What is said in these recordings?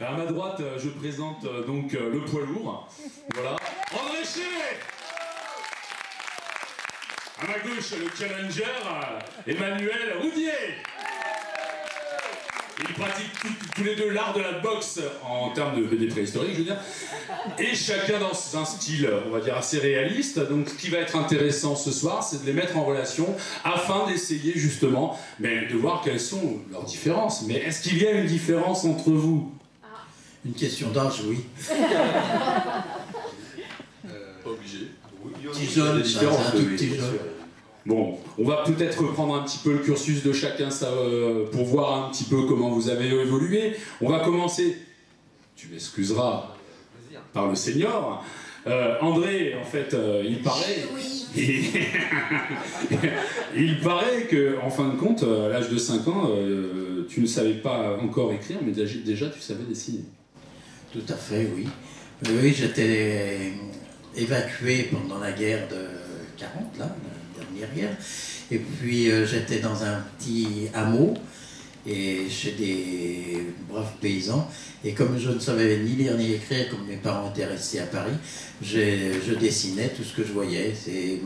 À ma droite, je présente donc le poids lourd. Voilà. André Chéret. À ma gauche, le challenger, Emmanuel Roudier. Ils pratiquent tous les deux l'art de la boxe en termes de BD préhistorique, je veux dire. Et chacun dans un style, on va dire, assez réaliste. Donc ce qui va être intéressant ce soir, c'est de les mettre en relation afin d'essayer justement de voir quelles sont leurs différences. Mais est-ce qu'il y a une différence entre vous? Une question d'âge, oui. Pas obligé. Petit jeune, c'est un tout petit jeune. Bon, on va peut-être reprendre un petit peu le cursus de chacun pour voir un petit peu comment vous avez évolué. On va commencer, tu m'excuseras, par le senior. André, en fait, il paraît... il paraît qu'en fin de compte, à l'âge de 5 ans, tu ne savais pas encore écrire, mais déjà tu savais dessiner. Tout à fait, oui. Oui, j'étais évacué pendant la guerre de 40, là, la dernière guerre. Et puis j'étais dans un petit hameau, et chez des braves paysans. Et comme je ne savais ni lire ni écrire, comme mes parents étaient restés à Paris, je dessinais tout ce que je voyais. C'est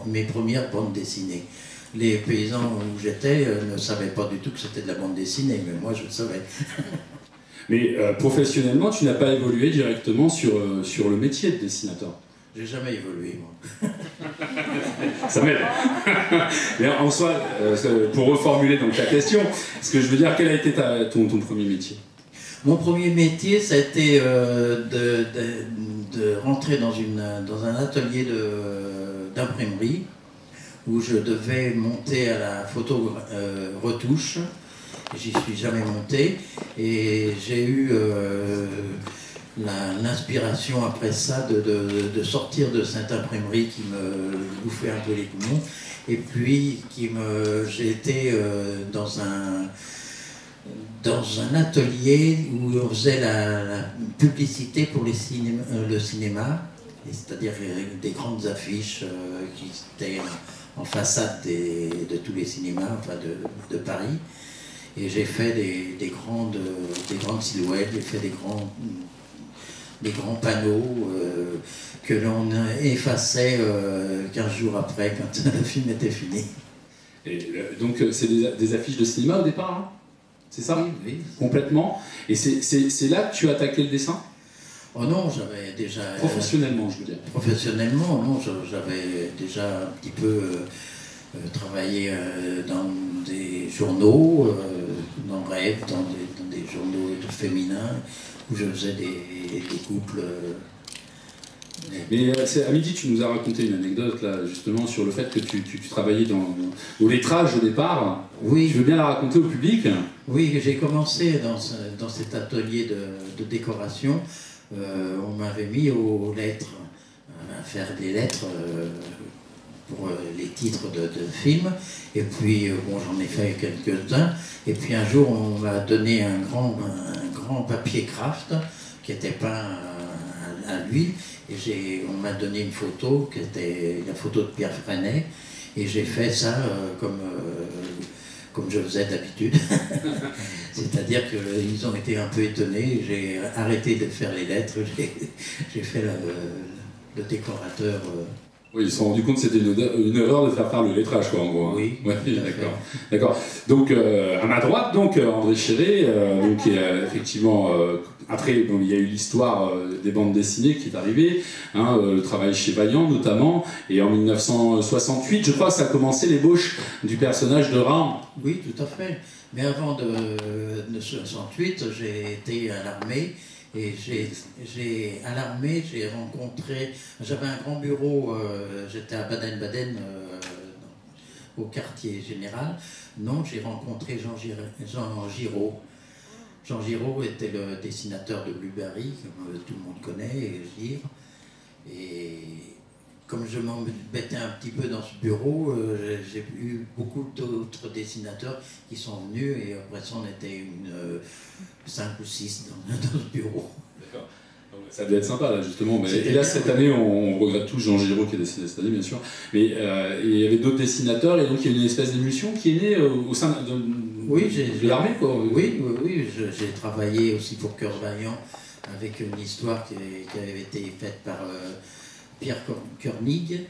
mes premières bandes dessinées. Les paysans où j'étais ne savaient pas du tout que c'était de la bande dessinée, mais moi je le savais. Mais professionnellement, tu n'as pas évolué directement sur le métier de dessinateur? J'ai jamais évolué, moi. Ça m'aide. Mais en soi, pour reformuler donc ta question, ce que je veux dire, quel a été ton premier métier? Mon premier métier, ça a été de rentrer dans un atelier d'imprimerie où je devais monter à la photo retouche. J'y suis jamais monté et j'ai eu l'inspiration après ça de sortir de cette imprimerie qui me bouffait un peu les poumons. Et puis j'ai été dans un atelier où on faisait la publicité pour le cinéma, c'est-à-dire des grandes affiches qui étaient en façade de tous les cinémas, enfin de Paris. Et j'ai fait des grandes silhouettes, j'ai fait des grands panneaux que l'on effaçait 15 jours après, quand le film était fini. Et donc c'est des affiches de cinéma au départ, hein? C'est ça? Oui, oui. Complètement. Et c'est là que tu as attaqué le dessin? Oh non, j'avais déjà... Professionnellement, je veux dire. Professionnellement, non, j'avais déjà un petit peu travaillé dans des journaux, dans Rêve, dans des journaux féminins, où je faisais des couples... Mais à midi, tu nous as raconté une anecdote, là, justement, sur le fait que tu travaillais au lettrage au départ. Oui. Tu veux bien la raconter au public? Oui, j'ai commencé dans cet atelier de décoration. On m'avait mis aux lettres, à faire des lettres pour les titres de films. Et puis, bon, j'en ai fait quelques-uns. Et puis un jour, on m'a donné un grand papier craft qui était peint à l'huile. Et on m'a donné une photo qui était la photo de Pierre Freinet. Et j'ai fait ça comme je faisais d'habitude. C'est-à-dire qu'ils ont été un peu étonnés. J'ai arrêté de faire les lettres. J'ai fait le décorateur. Oui, ils se sont rendus compte que c'était une erreur de faire le lettrage, quoi, en gros. Hein. Oui, ouais, d'accord. Donc, à ma droite, donc, André Chéret, qui effectivement, après, bon, il y a eu l'histoire des bandes dessinées qui est arrivée, hein, le travail chez Vaillant, notamment, et en 1968, je crois, ça a commencé l'ébauche du personnage de Ram. Oui, tout à fait. Mais avant de 68, j'ai été à l'armée. Et à l'armée, j'ai rencontré... J'avais un grand bureau, j'étais à Baden-Baden, au quartier général. Non, j'ai rencontré Jean Giraud. Jean Giraud était le dessinateur de Blueberry, comme tout le monde connaît, et comme je m'embêtais un petit peu dans ce bureau, j'ai eu beaucoup d'autres dessinateurs qui sont venus, et après ça, on était 5 ou 6 dans ce bureau. D'accord. Ça devait être sympa, là, justement. Mais, et là, cette année, on regrette tous Jean Giraud qui est décédé cette année, bien sûr. Mais il y avait d'autres dessinateurs, et donc il y a une espèce d'émulsion qui est née au sein de l'armée, quoi. Oui, j'ai travaillé aussi pour Cœur Vaillant avec une histoire qui avait été faite par Pierre Koenig,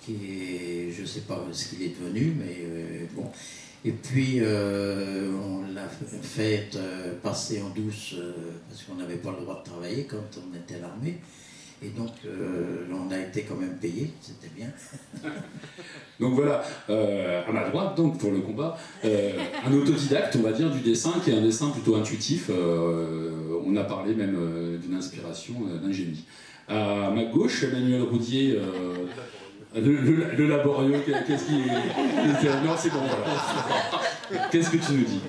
qui est, je ne sais pas ce qu'il est devenu, mais bon. Et puis, on l'a fait passer en douce parce qu'on n'avait pas le droit de travailler quand on était à l'armée. Et donc, on a été quand même payé, c'était bien. Donc voilà, à ma droite, donc, pour le combat, un autodidacte, on va dire, du dessin, qui est un dessin plutôt intuitif. On a parlé même d'une inspiration, d'un génie. À ma gauche, Emmanuel Roudier... Le laborieux, qu'est-ce qui... Non, c'est bon, voilà. Qu'est-ce que tu nous dis?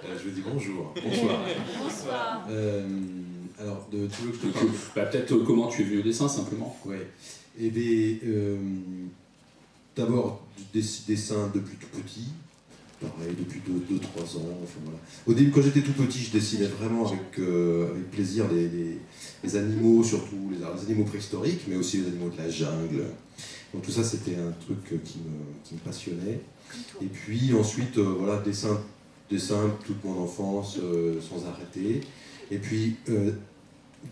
Je vous dis bonjour. Bonsoir. Bonsoir. Alors, tu veux que je te parle peut-être comment tu es venu au dessin, simplement. Ouais. Eh bien, d'abord, du dessin depuis tout petit. Pareil, depuis 2-3 ans. Enfin, voilà. Au début, quand j'étais tout petit, je dessinais vraiment avec plaisir les animaux, surtout les animaux préhistoriques, mais aussi les animaux de la jungle. Donc tout ça, c'était un truc qui me passionnait. Et puis ensuite, voilà, dessin toute mon enfance, sans arrêter. Et puis,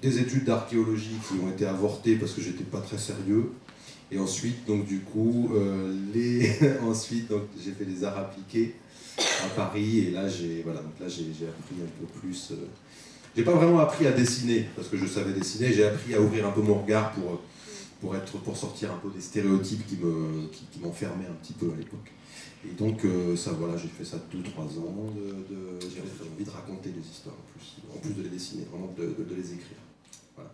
des études d'archéologie qui ont été avortées parce que j'étais pas très sérieux. Et ensuite, donc du coup, ensuite, donc, j'ai fait des arts appliqués à Paris. Et là, j'ai appris un peu plus. J'ai pas vraiment appris à dessiner parce que je savais dessiner. J'ai appris à ouvrir un peu mon regard pour sortir un peu des stéréotypes qui m'enfermaient un petit peu à l'époque. Et donc, ça, voilà, j'ai fait ça 2-3 ans. J'ai envie de raconter des histoires en plus de les dessiner, vraiment de les écrire. Voilà.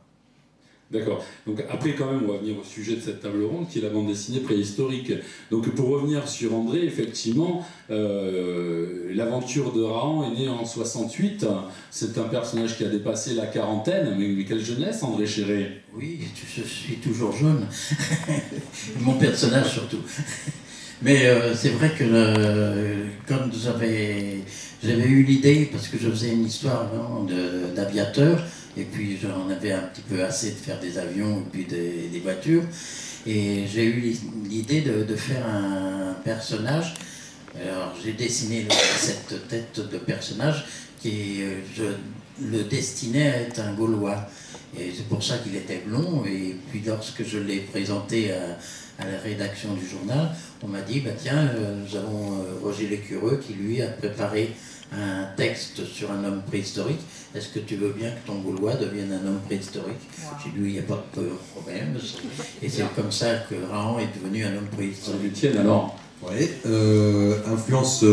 D'accord. Donc après, quand même, on va venir au sujet de cette table ronde, qui est la bande dessinée préhistorique. Donc pour revenir sur André, effectivement, l'aventure de Rahan est née en 68. C'est un personnage qui a dépassé la quarantaine. Mais quelle jeunesse, André Chéret? Oui, je suis toujours jeune. Mon personnage surtout. Mais c'est vrai que quand j'avais eu l'idée, parce que je faisais une histoire d'aviateur, et puis j'en avais un petit peu assez de faire des avions et puis des voitures, et j'ai eu l'idée de faire un personnage. Alors j'ai dessiné cette tête de personnage qui je le destinais à être un Gaulois, et c'est pour ça qu'il était blond. Et puis lorsque je l'ai présenté à la rédaction du journal, on m'a dit, bah tiens, nous avons Roger Lécureux qui lui a préparé un texte sur un homme préhistorique. Est-ce que tu veux bien que ton Gaulois devienne un homme préhistorique? J'ai dit, il n'y a pas de problème. Et c'est comme ça que Rahan est devenu un homme préhistorique. Du tien, alors? Oui, influence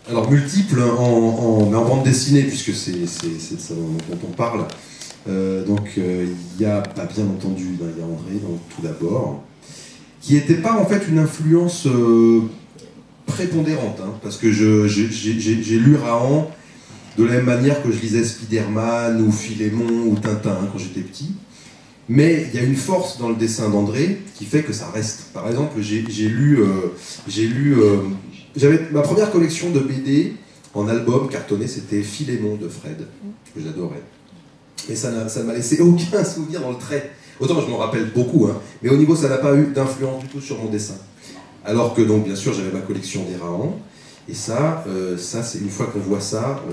alors multiple, mais en bande dessinée, puisque c'est ça dont on parle. Donc il y a, bien entendu, il y a André, donc, tout d'abord, qui n'était pas en fait une influence prépondérante, hein, parce que j'ai lu Rahan de la même manière que je lisais Spider-Man ou Philémon ou Tintin quand j'étais petit. Mais il y a une force dans le dessin d'André qui fait que ça reste. Par exemple, j'avais ma première collection de BD en album cartonné, c'était Philémon de Fred, que j'adorais. Et ça ne m'a laissé aucun souvenir dans le trait. Autant je m'en rappelle beaucoup, hein, mais au niveau, ça n'a pas eu d'influence du tout sur mon dessin. Alors que, donc, bien sûr, j'avais ma collection des Rahan, et ça c'est une fois qu'on voit ça,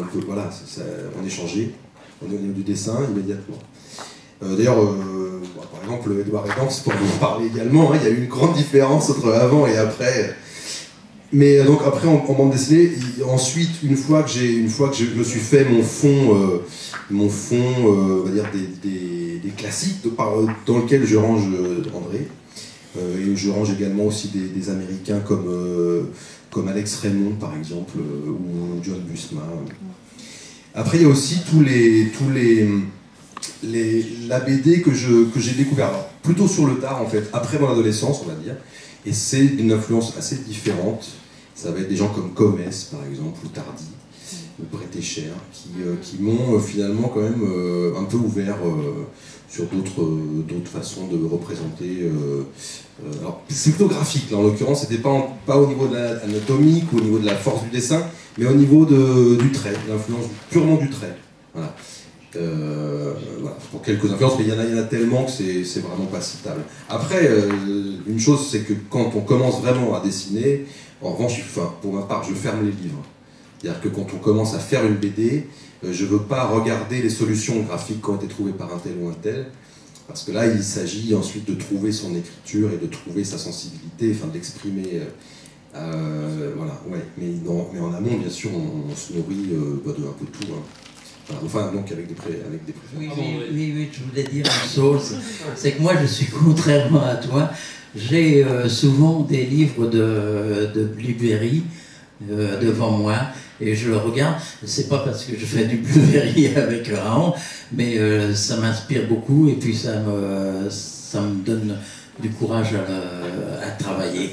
on est changé, on est au niveau du dessin immédiatement. D'ailleurs, par exemple, Edouard et Danse, pour vous parler également, hein, il y a eu une grande différence entre avant et après. Mais donc après, en bande dessinée, ensuite, une fois que je me suis fait mon fond, on va dire des classiques dans lequel je range André, et je range également aussi des Américains comme Alex Raymond, par exemple, ou John Buscema. Après, il y a aussi la BD que j'ai découvert, alors, plutôt sur le tard en fait, après mon adolescence on va dire, et c'est d'une influence assez différente. Ça va être des gens comme Comès par exemple, ou Tardy, ou Bretécher, qui m'ont finalement quand même un peu ouvert sur d'autres façons de représenter. Alors c'est plutôt graphique là en l'occurrence, c'était pas au niveau de l'anatomique ou au niveau de la force du dessin, mais au niveau du trait, l'influence purement du trait. Voilà. Voilà, pour quelques influences, mais il y en a tellement que c'est vraiment pas citable. Après, une chose, c'est que quand on commence vraiment à dessiner, en revanche, pour ma part, je ferme les livres. C'est-à-dire que quand on commence à faire une BD, je ne veux pas regarder les solutions graphiques qui ont été trouvées par un tel ou un tel, parce que là, il s'agit ensuite de trouver son écriture et de trouver sa sensibilité, enfin de l'exprimer. Voilà, ouais. Mais en amont, bien sûr, on se nourrit d'un peu tout. Hein. Voilà, enfin, donc avec des préférences. Oui, je voulais dire une chose. C'est que moi, je suis contrairement à toi. J'ai souvent des livres de Blueberry devant moi et je le regarde. C'est pas parce que je fais du Blueberry avec Raon, mais ça m'inspire beaucoup et puis ça me donne du courage à travailler.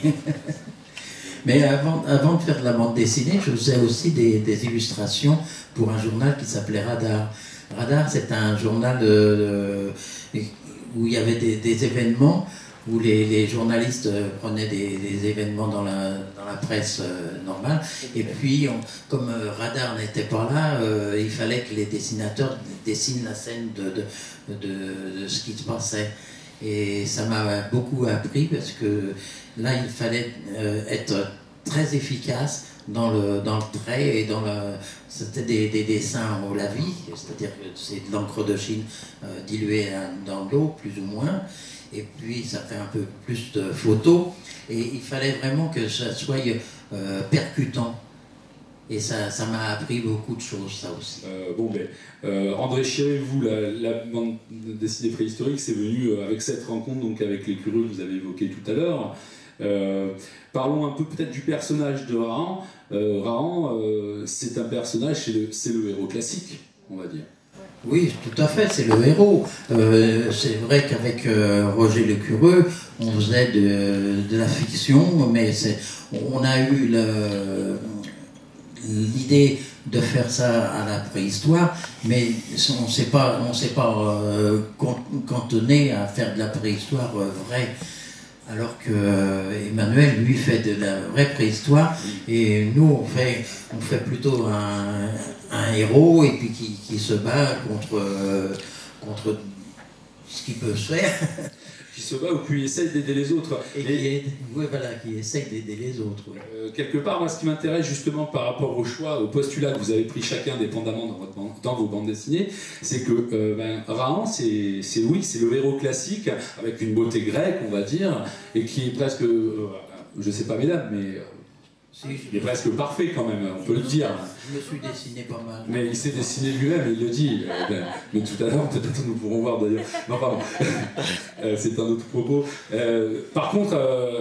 Mais avant de faire de la bande dessinée, je faisais aussi des illustrations pour un journal qui s'appelait Radar. Radar, c'est un journal où il y avait des événements, où les journalistes prenaient des événements dans la presse normale. Et puis, comme Radar n'était pas là, il fallait que les dessinateurs dessinent la scène de ce qui se passait. Et ça m'a beaucoup appris parce que là, il fallait être très efficace dans le trait et c'était des dessins au lavis, c'est-à-dire que c'est de l'encre de Chine diluée dans l'eau, plus ou moins, et puis ça fait un peu plus de photos, et il fallait vraiment que ça soit percutant. Et ça m'a appris beaucoup de choses, ça aussi. André Chiré, vous, la bande dessinée préhistorique, c'est venu avec cette rencontre, donc avec les curieux que vous avez évoqués tout à l'heure. Parlons un peu peut-être du personnage de Rahan. Rahan, c'est un personnage, c'est le héros classique, on va dire. Oui, tout à fait, c'est le héros. C'est vrai qu'avec Roger Le Curieux, on faisait de la fiction, mais on a eu l'idée de faire ça à la préhistoire, mais on ne s'est pas cantonné à faire de la préhistoire vraie. Alors que Emmanuel, lui, fait de la vraie préhistoire, et nous, on fait plutôt un héros, et puis qui se bat contre ce qui peut se faire. Qui se bat ou qui essaye d'aider les autres. Et qui essaye d'aider les autres. Oui. Quelque part, moi, ce qui m'intéresse justement par rapport au choix, au postulat que vous avez pris chacun dépendamment dans vos bandes dessinées, c'est que Rahan, c'est le héros classique, avec une beauté grecque, on va dire, et qui est presque, je sais pas mesdames, mais il est presque parfait quand même, on peut le dire. Je me suis dessiné pas mal. Mais il s'est dessiné lui-même, il le dit. Mais tout à l'heure, peut-être nous pourrons voir d'ailleurs. Non, pardon. C'est un autre propos. Par contre,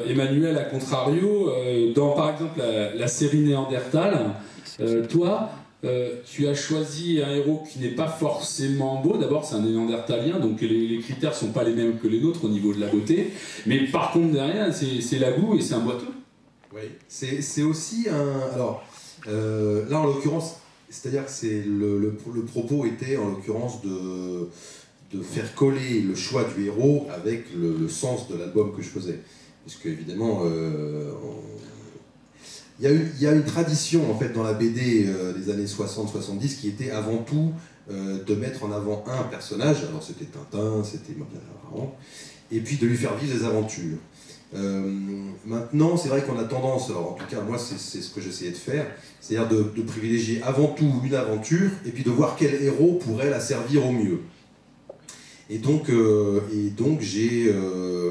Emmanuel, à contrario, dans par exemple la série Néandertal, toi, tu as choisi un héros qui n'est pas forcément beau. D'abord, c'est un néandertalien, donc les critères ne sont pas les mêmes que les nôtres au niveau de la beauté. Mais par contre, derrière, c'est la boue et c'est un boiteux. Oui, c'est aussi un... Alors, là, en l'occurrence, c'est-à-dire que le propos était, en l'occurrence, de faire coller le choix du héros avec le sens de l'album que je faisais. Parce qu'évidemment, il y a une tradition, en fait, dans la BD des années 60-70 qui était avant tout de mettre en avant un personnage, alors c'était Tintin, c'était Rahan, et puis de lui faire vivre des aventures. Maintenant, c'est vrai qu'on a tendance, alors en tout cas moi c'est ce que j'essayais de faire, c'est-à-dire de privilégier avant tout une aventure et puis de voir quel héros pourrait la servir au mieux. Et donc j'ai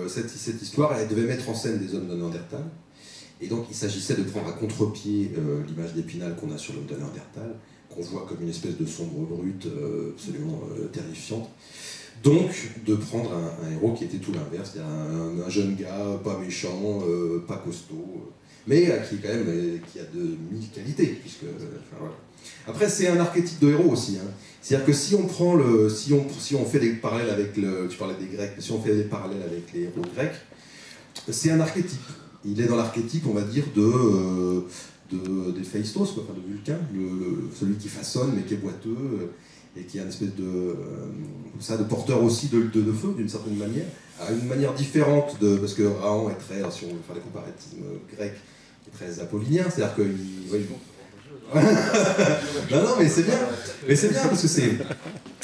cette histoire, elle devait mettre en scène des hommes de Néandertal, et donc il s'agissait de prendre à contre-pied l'image d'Épinal qu'on a sur l'homme de Néandertal, qu'on voit comme une espèce de sombre brute absolument terrifiante. Donc, de prendre un héros qui était tout l'inverse, un jeune gars, pas méchant, pas costaud, mais qui quand même qui a de mille qualités. Puisque, voilà. Après, c'est un archétype de héros aussi. Hein. C'est-à-dire que si on prend si on fait des parallèles avec tu parlais des Grecs, mais si on fait des parallèles avec les héros grecs, c'est un archétype. Il est dans l'archétype, on va dire, d'Héphaïstos, quoi, enfin de Vulcain, celui qui façonne mais qui est boiteux. Et qui est une espèce de porteur aussi de feu, d'une certaine manière, à une manière différente, parce que Rahan est très, si on veut faire des comparatismes grecs, est très apollinien, c'est-à-dire que... non, mais c'est bien, parce que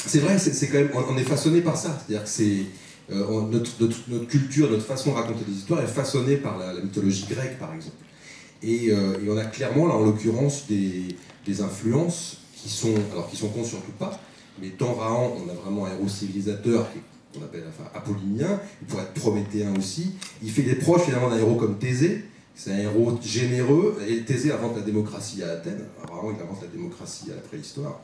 c'est vrai, c'est quand même, on est façonné par ça. C'est-à-dire que c'est notre culture, notre façon de raconter des histoires est façonnée par la mythologie grecque, par exemple. Et on a clairement, là, en l'occurrence, des influences qui sont cons surtout pas, mais dans Rahan, on a vraiment un héros civilisateur qu'on appelle apollinien, il pourrait être prométhéen aussi. Il fait des proches finalement d'un héros comme Thésée, c'est un héros généreux, et Thésée invente la démocratie à Athènes, Rahan il invente la démocratie à la préhistoire.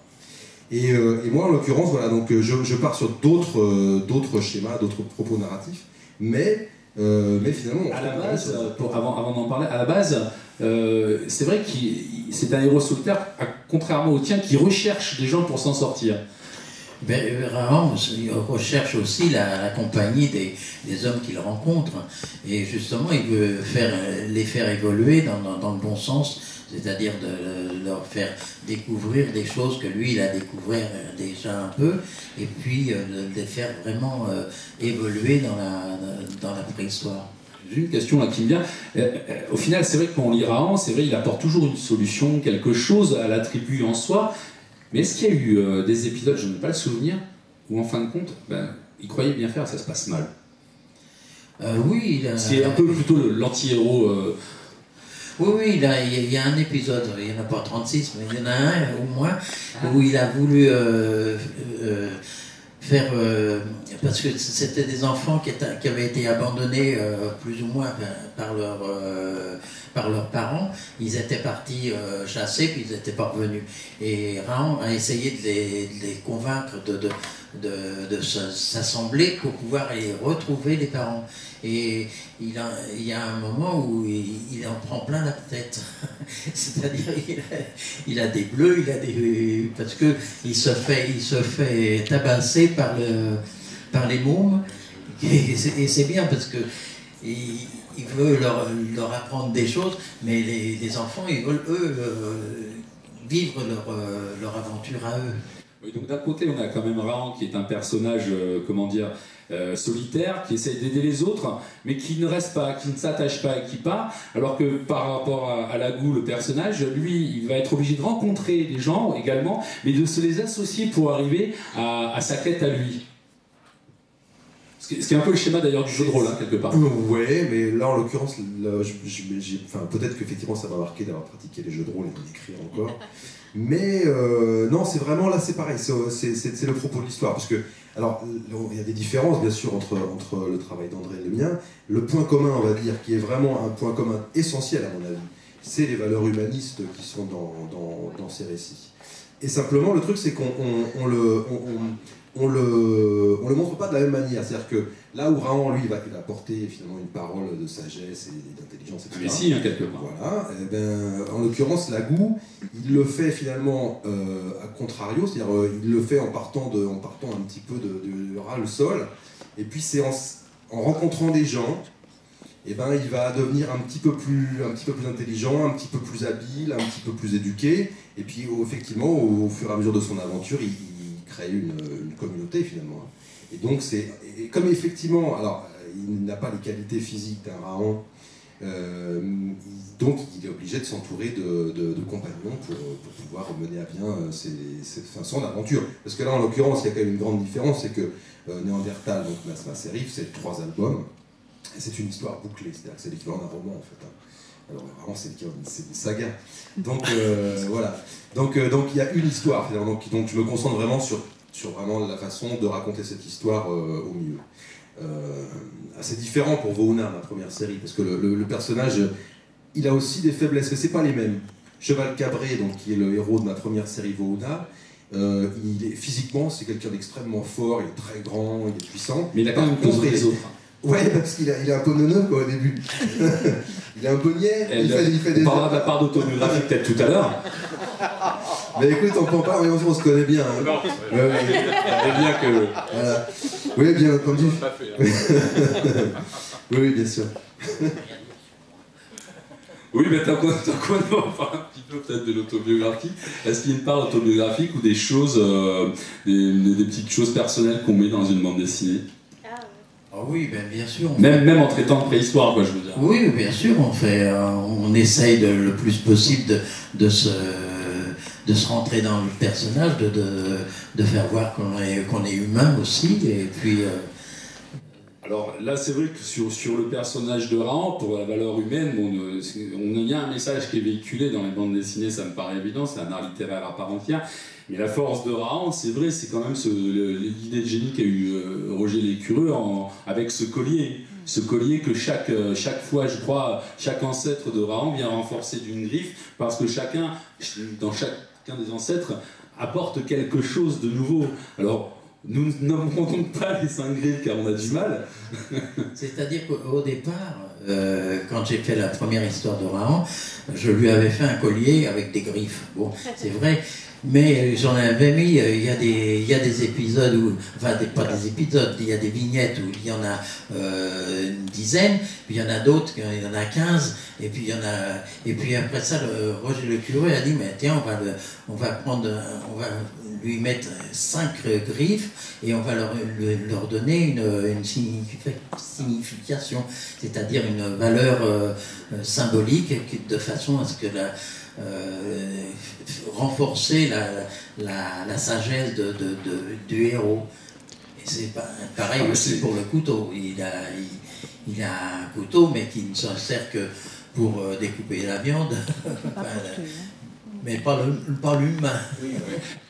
Et moi, en l'occurrence, voilà, donc je pars sur d'autres schémas, d'autres propos narratifs, mais finalement... À la base, avant d'en parler, à la base, c'est vrai que c'est un héros solitaire, contrairement au tien, qui recherche des gens pour s'en sortir. Ben, Rahan recherche aussi la compagnie des hommes qu'il rencontre. Et justement, il veut les faire évoluer dans le bon sens, c'est-à-dire de leur faire découvrir des choses que lui, il a découvert déjà un peu, et puis de les faire vraiment évoluer dans la préhistoire. J'ai une question là qui me vient. Au final, c'est vrai que quand on lit Rahan, c'est vrai, il apporte toujours une solution, quelque chose à l'attribut en soi. Mais est-ce qu'il y a eu des épisodes, je n'ai pas le souvenir, où en fin de compte, il croyait bien faire, ça se passe mal? Oui. C'est un peu plutôt l'anti-héros. Oui, il y a un épisode, il n'y en a pas 36, mais il y en a un au moins, où il a voulu faire... parce que c'était des enfants qui avaient été abandonnés plus ou moins par leurs parents. Ils étaient partis chasser, puis ils n'étaient pas revenus. Et Rahan a essayé de les convaincre de s'assembler pour pouvoir aller retrouver les parents. Et il y a un moment où il en prend plein la tête. C'est-à-dire il a des bleus, parce que il se fait tabasser par les mômes. Et c'est bien parce que il veut leur apprendre des choses, mais les enfants, ils veulent eux vivre leur aventure à eux. Oui, donc d'un côté, on a quand même Rahan qui est un personnage, solitaire, qui essaie d'aider les autres, mais qui ne reste pas, qui ne s'attache pas et qui part, alors que par rapport à Lagou, le personnage, lui, il va être obligé de rencontrer des gens également, mais de se les associer pour arriver à sa quête à lui. Ce qui est un peu le schéma d'ailleurs du jeu de rôle, hein, quelque part. Ouais, mais là en l'occurrence, peut-être qu'effectivement ça m'a marqué d'avoir pratiqué les jeux de rôle et d'en écrire encore. Mais non, c'est vraiment là, c'est pareil, c'est le propos de l'histoire. Parce que, alors, il y a des différences bien sûr entre le travail d'André et le mien. Le point commun, on va dire, qui est vraiment un point commun essentiel à mon avis, c'est les valeurs humanistes qui sont dans ces récits. Et simplement, le truc, c'est qu'on le montre pas de la même manière. C'est-à-dire que là où Rahan, lui, il a apporté finalement une parole de sagesse et d'intelligence, etc. Mais si, hein, quelque part. Voilà. En l'occurrence, Lagou, il le fait finalement à contrario, c'est-à-dire il le fait en partant un petit peu de ras le sol. Et puis c'est en rencontrant des gens, il va devenir un petit peu plus intelligent, un petit peu plus habile, un petit peu plus éduqué. Et puis effectivement, au fur et à mesure de son aventure, il crée une communauté finalement. Et donc comme effectivement, alors il n'a pas les qualités physiques d'un Rahan, donc il est obligé de s'entourer de compagnons pour pouvoir mener à bien son aventure. Parce que là, en l'occurrence, il y a quand même une grande différence, c'est que Néandertal, donc ma série, c'est 3 albums, et c'est une histoire bouclée, c'est-à-dire que c'est l'équivalent d'un roman en fait. Alors vraiment, c'est une saga. Donc voilà. Donc il y a une histoire finalement. Donc je me concentre vraiment sur vraiment la façon de raconter cette histoire au mieux. Assez différent pour Vohuna, ma première série, parce que le personnage, il a aussi des faiblesses, mais c'est pas les mêmes. Cheval Cabré, donc qui est le héros de ma première série Vohuna, physiquement, c'est quelqu'un d'extrêmement fort, il est très grand, il est puissant. Mais il a quand même contre les autres. Ouais, parce qu'il est un peu neuneux au début. Il est un peu niais. Il fait des... On parlera de la part d'autobiographie peut-être tout à l'heure. Mais écoute, on peut pas, mais on se connaît bien. Hein. Non, c'est bien que... Voilà. Oui, bien entendu. Oui, bien sûr. Oui, mais tant qu'on en parle un petit peu peut-être de l'autobiographie, est-ce qu'il y a une part autobiographique ou des choses, des petites choses personnelles qu'on met dans une bande dessinée? Ah oui, bien sûr. Même en traitant de préhistoire, quoi, je veux dire. Oui, bien sûr, on essaye le plus possible de de se rentrer dans le personnage, de faire voir qu'on est humain aussi, et puis... Alors là, c'est vrai que sur le personnage de Rahan, pour la valeur humaine, il y a un message qui est véhiculé dans les bandes dessinées, ça me paraît évident, c'est un art littéraire à part entière. Mais la force de Rahan, c'est vrai, c'est quand même l'idée de génie qu'a eu Roger Lescureux avec ce collier. Ce collier que chaque fois, je crois, chaque ancêtre de Rahan vient renforcer d'une griffe, parce que dans chacun des ancêtres, apporte quelque chose de nouveau. Alors, nous n'avons donc pas les 5 griffes car on a du mal. C'est-à-dire qu'au départ, quand j'ai fait la première histoire de Rahan, je lui avais fait un collier avec des griffes. Bon, c'est vrai, mais j'en avais mis, il y a des épisodes où, enfin pas des épisodes, il y a des vignettes où il y en a une dizaine, puis il y en a d'autres, il y en a 15, et puis après ça, Roger Lescureux a dit, mais tiens, on va lui mettre 5 griffes et on va leur donner une signification, c'est-à-dire une valeur symbolique, de façon à ce que renforcer la sagesse du héros. Et c'est pareil aussi pour le couteau. Il a un couteau, mais qui ne s'en sert que pour découper la viande. Mais pas l'humain.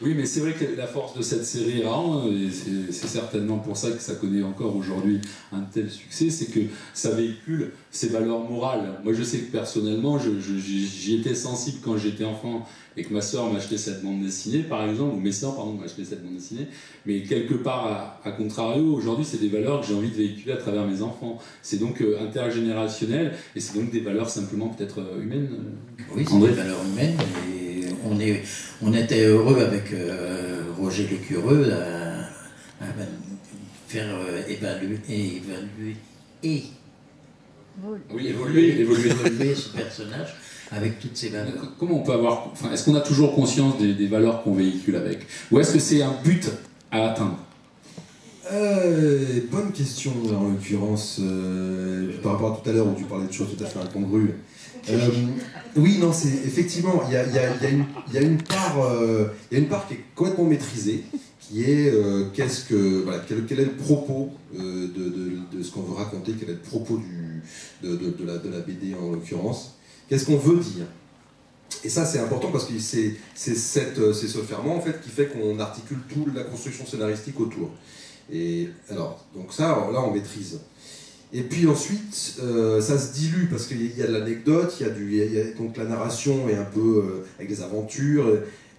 Oui, mais c'est vrai que la force de cette série Rahan, et c'est certainement pour ça que ça connaît encore aujourd'hui un tel succès, c'est que ça véhicule ces valeurs morales. Moi, je sais que personnellement, j'y étais sensible quand j'étais enfant et que ma sœur m'achetait cette bande dessinée, par exemple, ou mes sœurs, pardon, m'achetaient cette bande dessinée. Mais quelque part, à contrario, aujourd'hui, c'est des valeurs que j'ai envie de véhiculer à travers mes enfants. C'est donc intergénérationnel, et c'est donc des valeurs simplement peut-être humaines. Oui, c'est des valeurs humaines. Et on était heureux avec Roger Lescureux à faire évoluer ce personnage avec toutes ces valeurs. Comment on peut est-ce qu'on a toujours conscience des valeurs qu'on véhicule avec? Ou est-ce que c'est un but à atteindre? Bonne question, en l'occurrence, par rapport à tout à l'heure où tu parlais de choses tout à fait incongrues. Oui, non, c'est effectivement, il y a une part qui est complètement maîtrisée, qui est quel est le propos de ce qu'on veut raconter, quel est le propos de la BD en l'occurrence, qu'est-ce qu'on veut dire. Et ça, c'est important parce que c'est ce ferment en fait qui fait qu'on articule toute la construction scénaristique autour. Et alors, donc ça, alors là, on maîtrise. Et puis ensuite, ça se dilue parce qu'il y a de l'anecdote, donc la narration est un peu avec des aventures,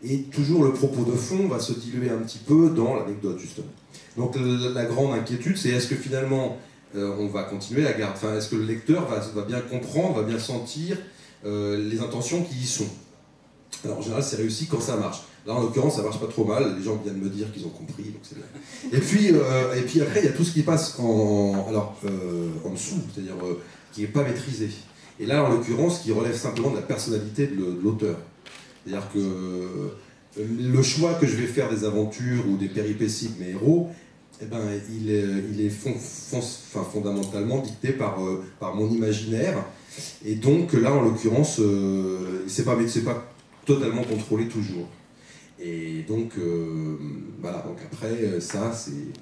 et toujours le propos de fond va se diluer un petit peu dans l'anecdote, justement. Donc la grande inquiétude, c'est est-ce que finalement, on va continuer à garder, est-ce que le lecteur va bien comprendre, va bien sentir les intentions qui y sont. Alors en général, c'est réussi quand ça marche. Là, en l'occurrence, ça marche pas trop mal. Les gens viennent me dire qu'ils ont compris, donc c'est bien. Et puis après, il y a tout ce qui passe en dessous, c'est-à-dire qui n'est pas maîtrisé. Et là, en l'occurrence, qui relève simplement de la personnalité de l'auteur. C'est-à-dire que le choix que je vais faire des aventures ou des péripéties de mes héros, eh ben, il est fondamentalement dicté par mon imaginaire. Et donc là, en l'occurrence, c'est pas totalement contrôlé toujours. Et donc, voilà, donc après, ça, c'est...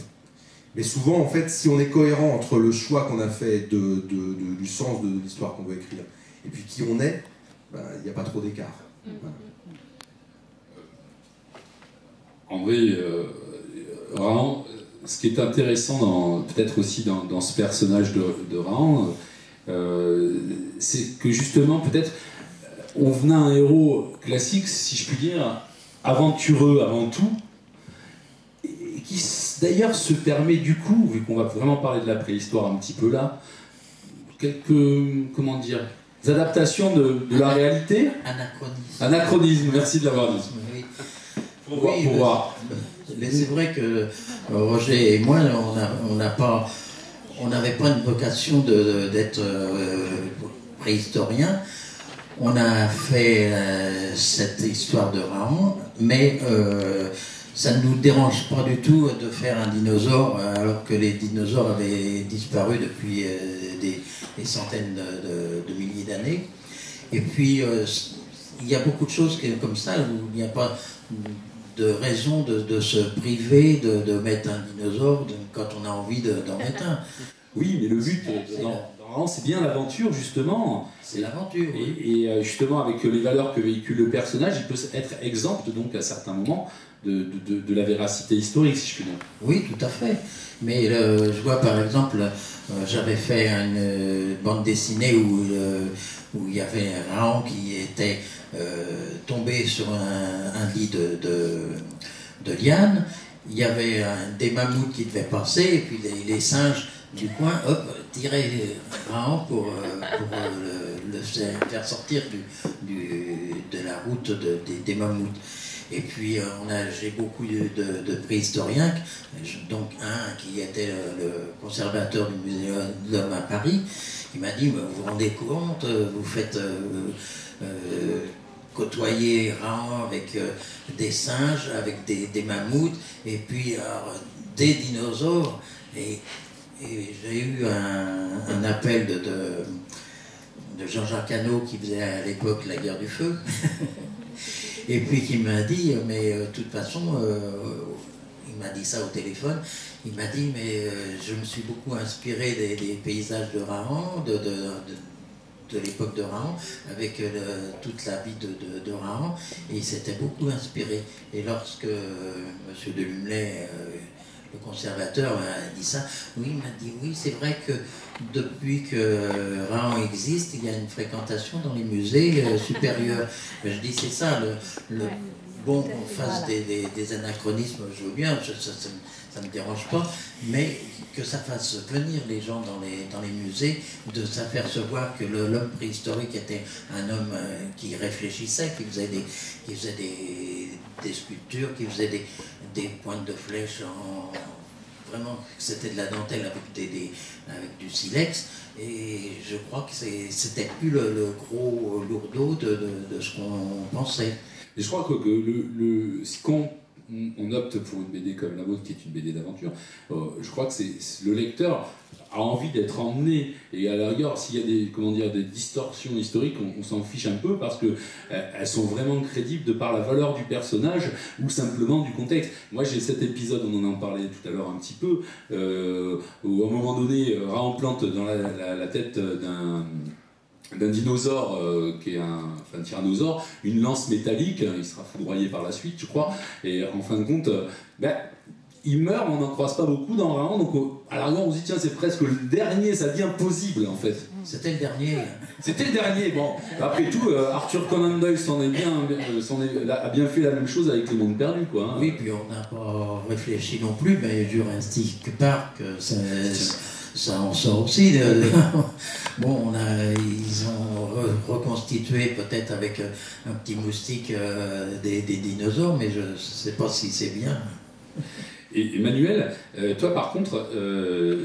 Mais souvent, en fait, si on est cohérent entre le choix qu'on a fait du sens de l'histoire qu'on veut écrire, et puis qui on est, ben, il n'y a pas trop d'écart. Voilà. En vrai, Rahan, ce qui est intéressant, peut-être aussi dans ce personnage de Rahan, c'est que justement, peut-être, on venait à un héros classique, si je puis dire, aventureux avant tout, et qui d'ailleurs se permet du coup, vu qu'on va vraiment parler de la préhistoire un petit peu là, quelques, comment dire, des adaptations de la réalité. Anachronisme, merci de l'avoir dit. Oui. Pour voir. Mais c'est vrai que Roger et moi, on n'avait pas une vocation d'être préhistorien. On a fait cette histoire de Rahan, mais ça ne nous dérange pas du tout de faire un dinosaure, alors que les dinosaures avaient disparu depuis des centaines de milliers d'années. Et puis, il y a beaucoup de choses comme ça où il n'y a pas de raison de se priver de mettre un dinosaure quand on a envie d'en mettre un. Oui, mais le but dans Raon, c'est bien l'aventure, justement. C'est l'aventure. Et justement, avec les valeurs que véhicule le personnage, il peut être exempt, donc, à certains moments, de la véracité historique, si je puis dire. Oui, tout à fait. Mais je vois, par exemple, j'avais fait une bande dessinée où il y avait Raon qui était tombé sur un lit de liane. Il y avait des mammouths qui devaient passer, et puis les singes du coin, hop, tiraient Raon pour le faire sortir de la route des mammouths. Et puis j'ai beaucoup de préhistoriens, donc un qui était le conservateur du musée de l'homme à Paris, qui m'a dit, vous vous rendez compte, vous faites côtoyer Raon avec des singes, avec des mammouths, et puis des dinosaures. Et j'ai eu un appel de Jean-Jacques Hano, qui faisait à l'époque la guerre du feu, et puis qui m'a dit, mais de toute façon, il m'a dit ça au téléphone, il m'a dit, mais je me suis beaucoup inspiré des paysages de Raon, de l'époque de Raon, avec toute la vie de Raon, et il s'était beaucoup inspiré. Et lorsque M. de Lumley, le conservateur, m'a dit ça, oui, il m'a dit, oui, c'est vrai que depuis que Raon existe, il y a une fréquentation dans les musées supérieurs. Je dis, c'est ça, bon qu'on fasse des anachronismes, je veux bien, ça ne me dérange pas, mais que ça fasse venir les gens dans les musées, de s'apercevoir que l'homme préhistorique était un homme qui réfléchissait, qui faisait des sculptures, qui faisait des pointes de flèches vraiment, c'était de la dentelle avec du silex, et je crois que c'était plus le gros lourdeau de ce qu'on pensait. Et je crois que quand on opte pour une BD comme la vôtre, qui est une BD d'aventure, je crois que le lecteur a envie d'être emmené, et à la rigueur, s'il y a des distorsions historiques, on s'en fiche un peu, parce que elles sont vraiment crédibles de par la valeur du personnage ou simplement du contexte. Moi, j'ai cet épisode, on en parlait tout à l'heure un petit peu, où à un moment donné, Raon plante dans la tête d'un dinosaure qui est un tyrannosaure, une lance métallique, il sera foudroyé par la suite, je crois, et en fin de compte, il meurt, on n'en croise pas beaucoup dans Raon, donc à l'arrière on se dit, tiens, c'est presque le dernier, ça devient possible en fait. C'était le dernier. C'était le dernier, bon. Après tout, Arthur Conan Doyle a bien fait la même chose avec Les Mondes Perdus, quoi. Hein. Oui, puis on n'a pas réfléchi non plus, mais Jurassic Park, ça en sort aussi. Bon, ils ont reconstitué peut-être avec un petit moustique des dinosaures, mais je ne sais pas si c'est bien. Et Emmanuel, toi par contre,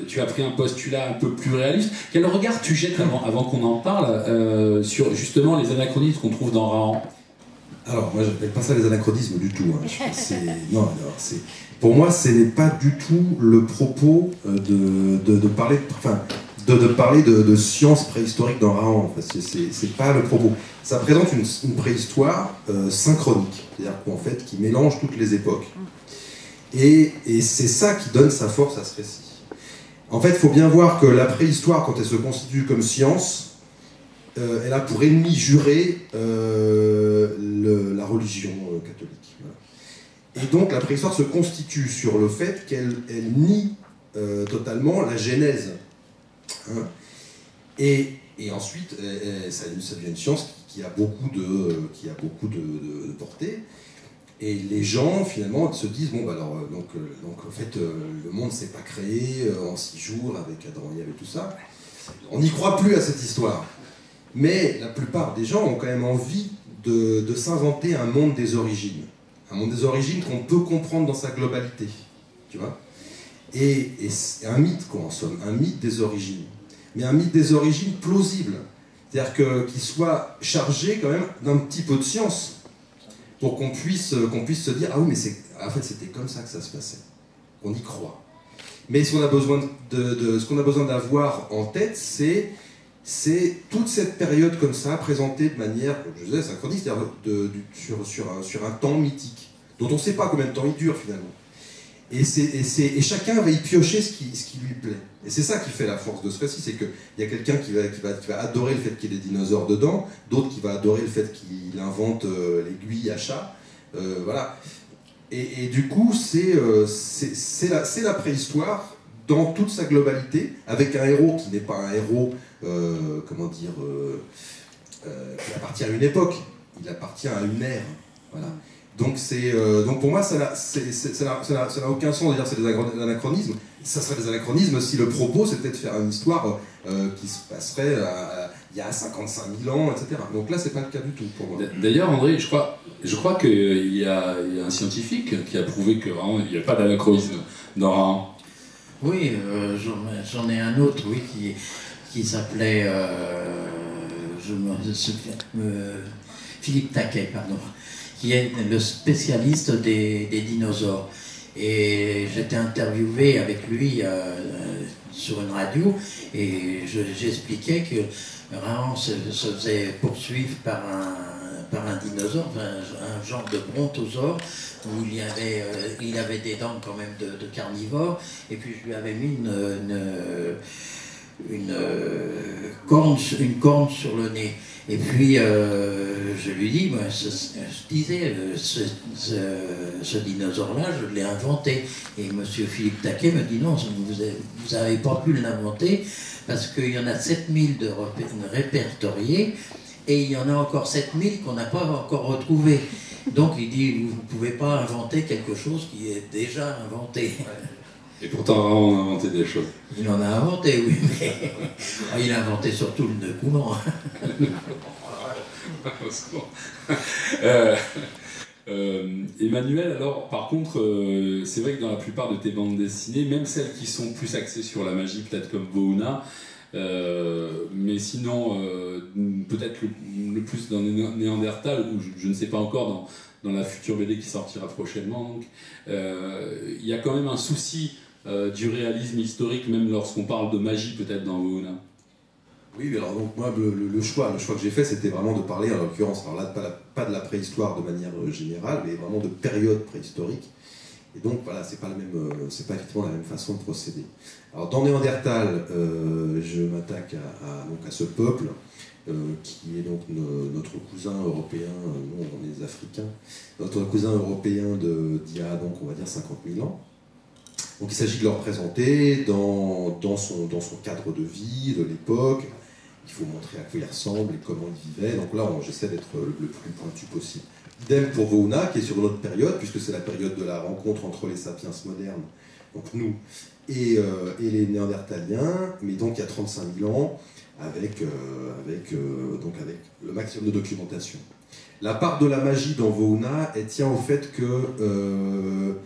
tu as pris un postulat un peu plus réaliste. Quel regard tu jettes avant qu'on en parle sur justement les anachronismes qu'on trouve dans Raon? Alors, moi, je n'appelle pas ça les anachronismes du tout. Hein. Pour moi, ce n'est pas du tout le propos de parler de science préhistorique dans Raon. C'est pas le propos. Ça présente une préhistoire synchronique, c'est-à-dire qu'en fait, qui mélange toutes les époques. Et c'est ça qui donne sa force à ce récit. En fait, il faut bien voir que la préhistoire, quand elle se constitue comme science, elle a pour ennemi juré la religion catholique. Voilà. Et donc la préhistoire se constitue sur le fait qu'elle nie totalement la genèse. Hein. Et ensuite, ça devient une science qui a beaucoup de portée. Et les gens, finalement, se disent, bon, donc en fait, le monde ne s'est pas créé en 6 jours avec Adam et Ève et tout ça. On n'y croit plus à cette histoire. Mais la plupart des gens ont quand même envie de s'inventer un monde des origines. Un monde des origines qu'on peut comprendre dans sa globalité. Tu vois ? Et c'est un mythe, quoi, en somme. Un mythe des origines. Mais un mythe des origines plausible. C'est-à-dire qu'il soit chargé, quand même, d'un petit peu de science. Pour qu'on puisse se dire, ah oui, mais en fait, c'était comme ça que ça se passait. On y croit. Mais ce qu'on a besoin d'avoir en tête, c'est c'est toute cette période comme ça, présentée de manière, comme je disais, synchroniste, c'est-à-dire sur un temps mythique, dont on ne sait pas combien de temps il dure finalement. Et chacun va y piocher ce qui lui plaît. Et c'est ça qui fait la force de ce récit, c'est qu'il y a quelqu'un qui va adorer le fait qu'il y ait des dinosaures dedans, d'autres qui va adorer le fait qu'il invente l'aiguille à chat. Voilà. Et du coup, c'est la préhistoire dans toute sa globalité, avec un héros qui n'est pas un héros, comment dire, qui appartient à une époque, il appartient à une ère. Voilà. Donc pour moi, ça n'a aucun sens de dire c'est des anachronismes. Ça serait des anachronismes si le propos c'était de faire une histoire qui se passerait il y a 55 000 ans, etc. Donc là, c'est pas le cas du tout pour moi. D'ailleurs, André, je crois qu'il y a un scientifique qui a prouvé que vraiment il n'y a pas d'anachronisme dans Rahan. Oui, j'en ai un autre, oui, qui s'appelait Philippe Taquet, pardon, qui est le spécialiste des dinosaures. Et j'étais interviewé avec lui sur une radio et j'expliquais que Rahan se faisait poursuivre par un dinosaure, un genre de brontosaure, où il avait des dents quand même de carnivore, et puis je lui avais mis une corne sur le nez. Et puis je lui dis, je disais, ce dinosaure-là, je l'ai inventé. Et M. Philippe Taquet me dit non, vous n'avez pas pu l'inventer parce qu'il y en a 7000 de répertoriés et il y en a encore 7000 qu'on n'a pas encore retrouvés. Donc il dit, vous ne pouvez pas inventer quelque chose qui est déjà inventé. Et pourtant, Rahan a inventé des choses. Il en a inventé, oui, mais il a inventé surtout le nœud coulant. Emmanuel, alors, par contre, c'est vrai que dans la plupart de tes bandes dessinées, même celles qui sont plus axées sur la magie, peut-être comme Voona, mais sinon, peut-être le plus dans Néandertal, ou je ne sais pas encore, dans la future BD qui sortira prochainement, donc, il y a quand même un souci du réalisme historique, même lorsqu'on parle de magie, peut-être dans Voona. Oui, alors donc moi, le choix que j'ai fait, c'était vraiment de parler, en l'occurrence, alors là, pas de la préhistoire de manière générale, mais vraiment de période préhistorique. Et donc, voilà, c'est pas effectivement la même façon de procéder. Alors, dans Néandertal, je m'attaque à ce peuple, qui est donc notre cousin européen, nous, on est des Africains, notre cousin européen d'il y a, donc, on va dire, 50 000 ans. Donc, il s'agit de le représenter dans son cadre de vie, de l'époque. Il faut montrer à quoi il ressemble et comment il vivait. Donc là, j'essaie d'être le plus pointu possible. Idem pour Voona, qui est sur une autre période, puisque c'est la période de la rencontre entre les sapiens modernes, donc nous, et les Néandertaliens, mais donc il y a 35 000 ans, avec le maximum de documentation. La part de la magie dans Voona, elle tient au fait que,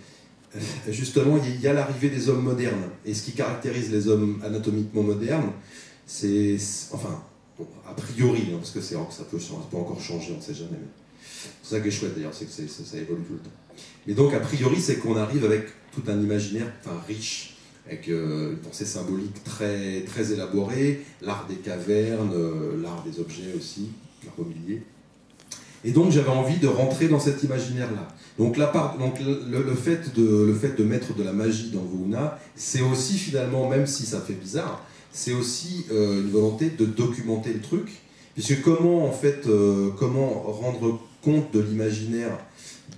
justement, il y a l'arrivée des hommes modernes. Et ce qui caractérise les hommes anatomiquement modernes, c'est, enfin, a priori, hein, parce que ça peut encore changer, on ne sait jamais. C'est ça qui est chouette d'ailleurs, c'est que ça évolue tout le temps. Mais donc, a priori, c'est qu'on arrive avec tout un imaginaire riche, avec une pensée symbolique très, très élaborée, l'art des cavernes, l'art des objets aussi, l'art mobilier. Et donc, j'avais envie de rentrer dans cet imaginaire-là. Donc, le fait de mettre de la magie dans Voona, c'est aussi finalement, même si ça fait bizarre, c'est aussi une volonté de documenter le truc, puisque comment rendre compte de l'imaginaire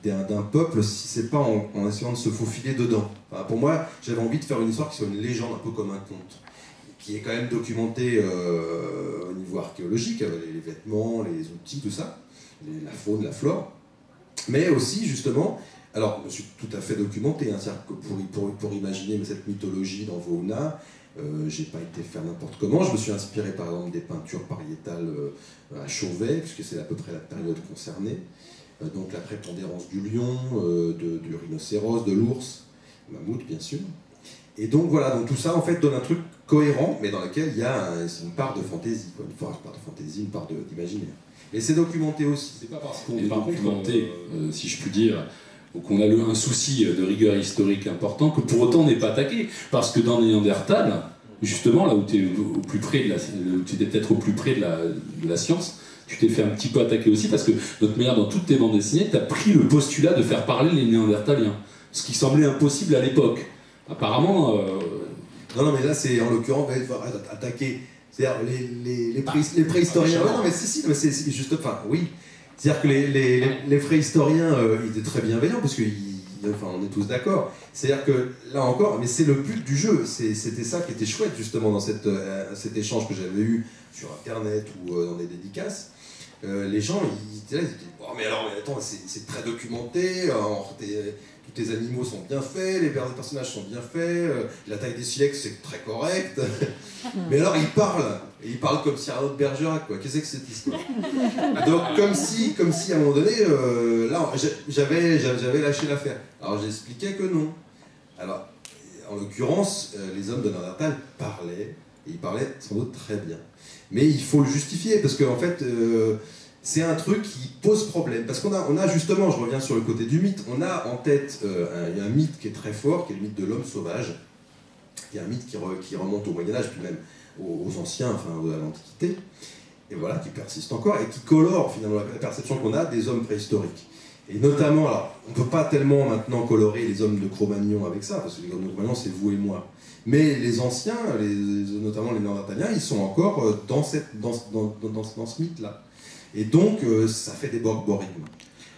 d'un peuple si c'est pas en essayant de se faufiler dedans. Enfin, pour moi, j'avais envie de faire une histoire qui soit une légende, un peu comme un conte, qui est quand même documentée au niveau archéologique, les vêtements, les outils, tout ça, la faune, la flore, mais aussi justement, alors je me suis tout à fait documenté, hein, c'est-à-dire que pour imaginer cette mythologie dans Voona, j'ai pas été faire n'importe comment. Je me suis inspiré par exemple des peintures pariétales à Chauvet, puisque c'est à peu près la période concernée. Donc la prépondérance du lion, du rhinocéros, de l'ours, mammouth bien sûr. Et donc voilà, donc tout ça en fait donne un truc cohérent, mais dans lequel il y a une part de fantaisie, une part d'imaginaire. Et c'est documenté aussi. C'est pas parce qu'on est documenté, si je puis dire, ou qu'on a un souci de rigueur historique important, que pour autant on n'est pas attaqué. Parce que dans Néandertal, justement, là où tu étais peut-être au plus près de la science, tu t'es fait un petit peu attaquer aussi, parce que de toute manière, dans toutes tes bandes dessinées, tu as pris le postulat de faire parler les Néandertaliens, ce qui semblait impossible à l'époque. Apparemment... Non, mais là, c'est en l'occurrence, attaquer... C'est-à-dire les préhistoriens... non, mais si, mais c'est juste... Enfin, oui. C'est-à-dire que les préhistoriens, ils étaient très bienveillants, parce que on est tous d'accord. C'est-à-dire que, là encore, mais c'est le but du jeu. C'était ça qui était chouette, justement, dans cet échange que j'avais eu sur Internet ou dans des dédicaces. Les gens, ils étaient là, ils disaient oh, mais attends, c'est très documenté, tous tes animaux sont bien faits, les personnages sont bien faits, la taille des silex c'est très correct. Mais alors ils parlent comme Cyrano de Bergerac, quoi. Qu'est-ce que c'est que cette histoire? Donc comme si à un moment donné, là j'avais lâché l'affaire. Alors j'expliquais que non. Alors en l'occurrence, les hommes de Néandertal parlaient, et ils parlaient sans doute très bien. Mais il faut le justifier, parce qu'en fait, c'est un truc qui pose problème. Parce qu'on a justement, je reviens sur le côté du mythe, on a en tête un mythe qui est très fort, qui est le mythe de l'homme sauvage, qui est un mythe qui remonte au Moyen-Âge, puis même aux anciens, enfin à l'Antiquité, et voilà, qui persiste encore, et qui colore finalement la perception qu'on a des hommes préhistoriques. Et notamment, alors, on ne peut pas tellement maintenant colorer les hommes de Cro-Magnon avec ça, parce que les hommes de Cro-Magnon, c'est vous et moi. Mais les anciens, notamment les Néandertaliens, ils sont encore dans ce mythe-là. Et donc, ça fait des borborigmes.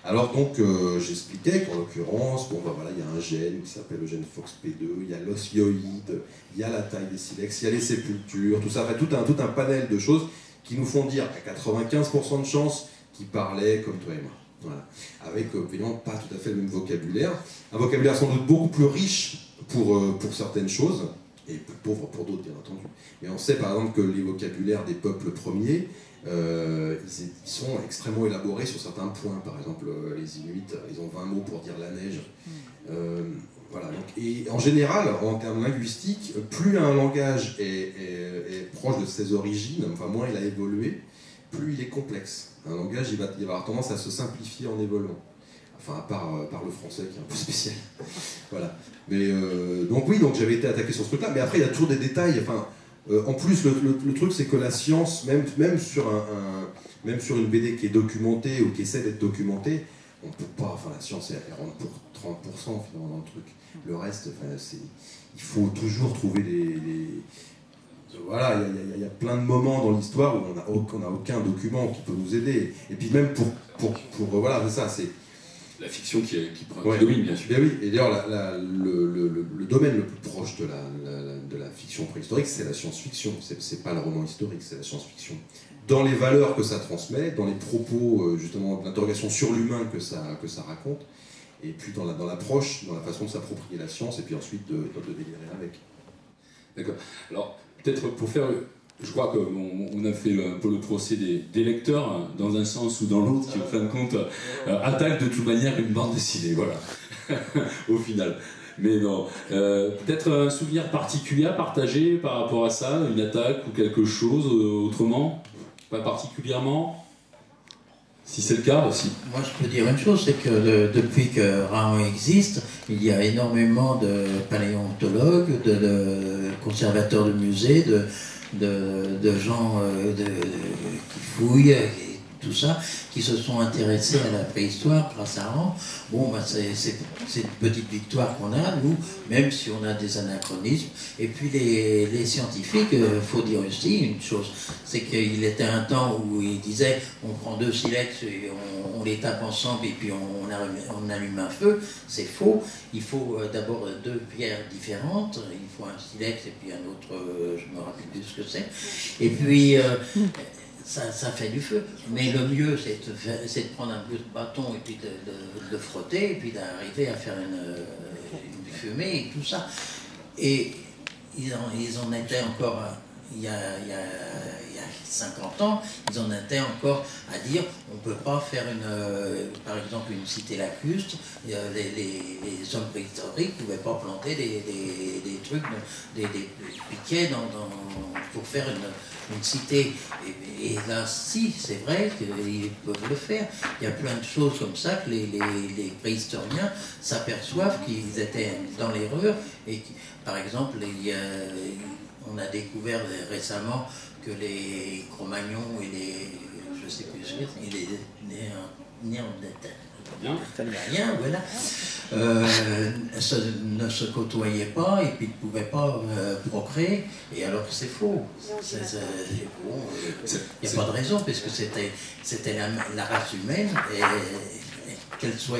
Alors donc, j'expliquais qu'en l'occurrence, bon, voilà, il y a un gène qui s'appelle le gène FOXP2, il y a l'osmioïde, il y a la taille des silex, il y a les sépultures, tout ça, fait tout un panel de choses qui nous font dire qu'à 95% de chances qu'ils parlaient comme toi et moi. Voilà. Avec, évidemment, pas tout à fait le même vocabulaire. Un vocabulaire sans doute beaucoup plus riche pour certaines choses, et plus pauvre pour d'autres, bien entendu. Mais on sait par exemple que les vocabulaires des peuples premiers, ils sont extrêmement élaborés sur certains points. Par exemple, les Inuits, ils ont 20 mots pour dire la neige. Voilà, donc, et en général, en termes linguistiques, plus un langage est proche de ses origines, enfin moins il a évolué, plus il est complexe. Un langage, il va avoir tendance à se simplifier en évoluant. Enfin, à part le français qui est un peu spécial. Voilà. Mais donc oui, donc j'avais été attaqué sur ce truc-là, mais après il y a toujours des détails. Enfin, en plus, le truc c'est que la science, même sur une BD qui est documentée ou qui essaie d'être documentée, on peut pas. Enfin, la science elle rentre pour 30% finalement dans le truc. Le reste, enfin, il faut toujours trouver voilà, il y a plein de moments dans l'histoire où on n'a aucun document qui peut nous aider. Et puis même voilà, c'est ça, c'est la fiction qui domine, bien sûr. Bien oui, et d'ailleurs, le domaine le plus proche de la fiction préhistorique, c'est la science-fiction. C'est pas le roman historique, c'est la science-fiction. Dans les valeurs que ça transmet, dans les propos, justement, d'interrogation sur l'humain que ça raconte, et puis dans l'approche, dans la façon de s'approprier la science, et puis ensuite de délirer avec. D'accord. Alors, peut-être pour faire... Je crois qu'on a fait un peu le procès des lecteurs, dans un sens ou dans l'autre, qui, en fin de compte, attaquent de toute manière une bande dessinée, voilà, au final. Mais non, peut-être un souvenir particulier à partager par rapport à ça, une attaque ou quelque chose autrement, pas particulièrement, si c'est le cas aussi. Moi, je peux dire une chose, c'est que depuis que Raon existe, il y a énormément de paléontologues, de conservateurs de musées, de gens qui fouillent et tout ça, qui se sont intéressés à la préhistoire grâce à Raon. Bon, ben c'est une petite victoire qu'on a, nous, même si on a des anachronismes. Et puis les scientifiques, il faut dire aussi une chose, c'est qu'il était un temps où ils disaient on prend 2 silex et on les tape ensemble et puis on allume un feu. C'est faux. Il faut d'abord 2 pierres différentes. Il faut un silex et puis un autre, je me rappelle plus ce que c'est. Et puis ça fait du feu. Mais le mieux, c'est de prendre un bout de bâton et puis de le frotter et puis d'arriver à faire une fumée et tout ça. Et ils en étaient encore, il y a 50 ans, ils en étaient encore à dire on ne peut pas faire par exemple une cité lacustre, les hommes préhistoriques ne pouvaient pas planter des trucs, des piquets pour faire une cité. Et là, si, c'est vrai qu'ils peuvent le faire. Il y a plein de choses comme ça que les préhistoriens s'aperçoivent qu'ils étaient dans l'erreur. Et par exemple, on a découvert récemment que les Cro-Magnons et les, je sais plus, et les Néandertaliens, voilà, ne se côtoyaient pas et puis ne pouvaient pas procréer. Et alors c'est faux. Il n'y a pas de raison, parce que c'était la race humaine, et qu'elle soit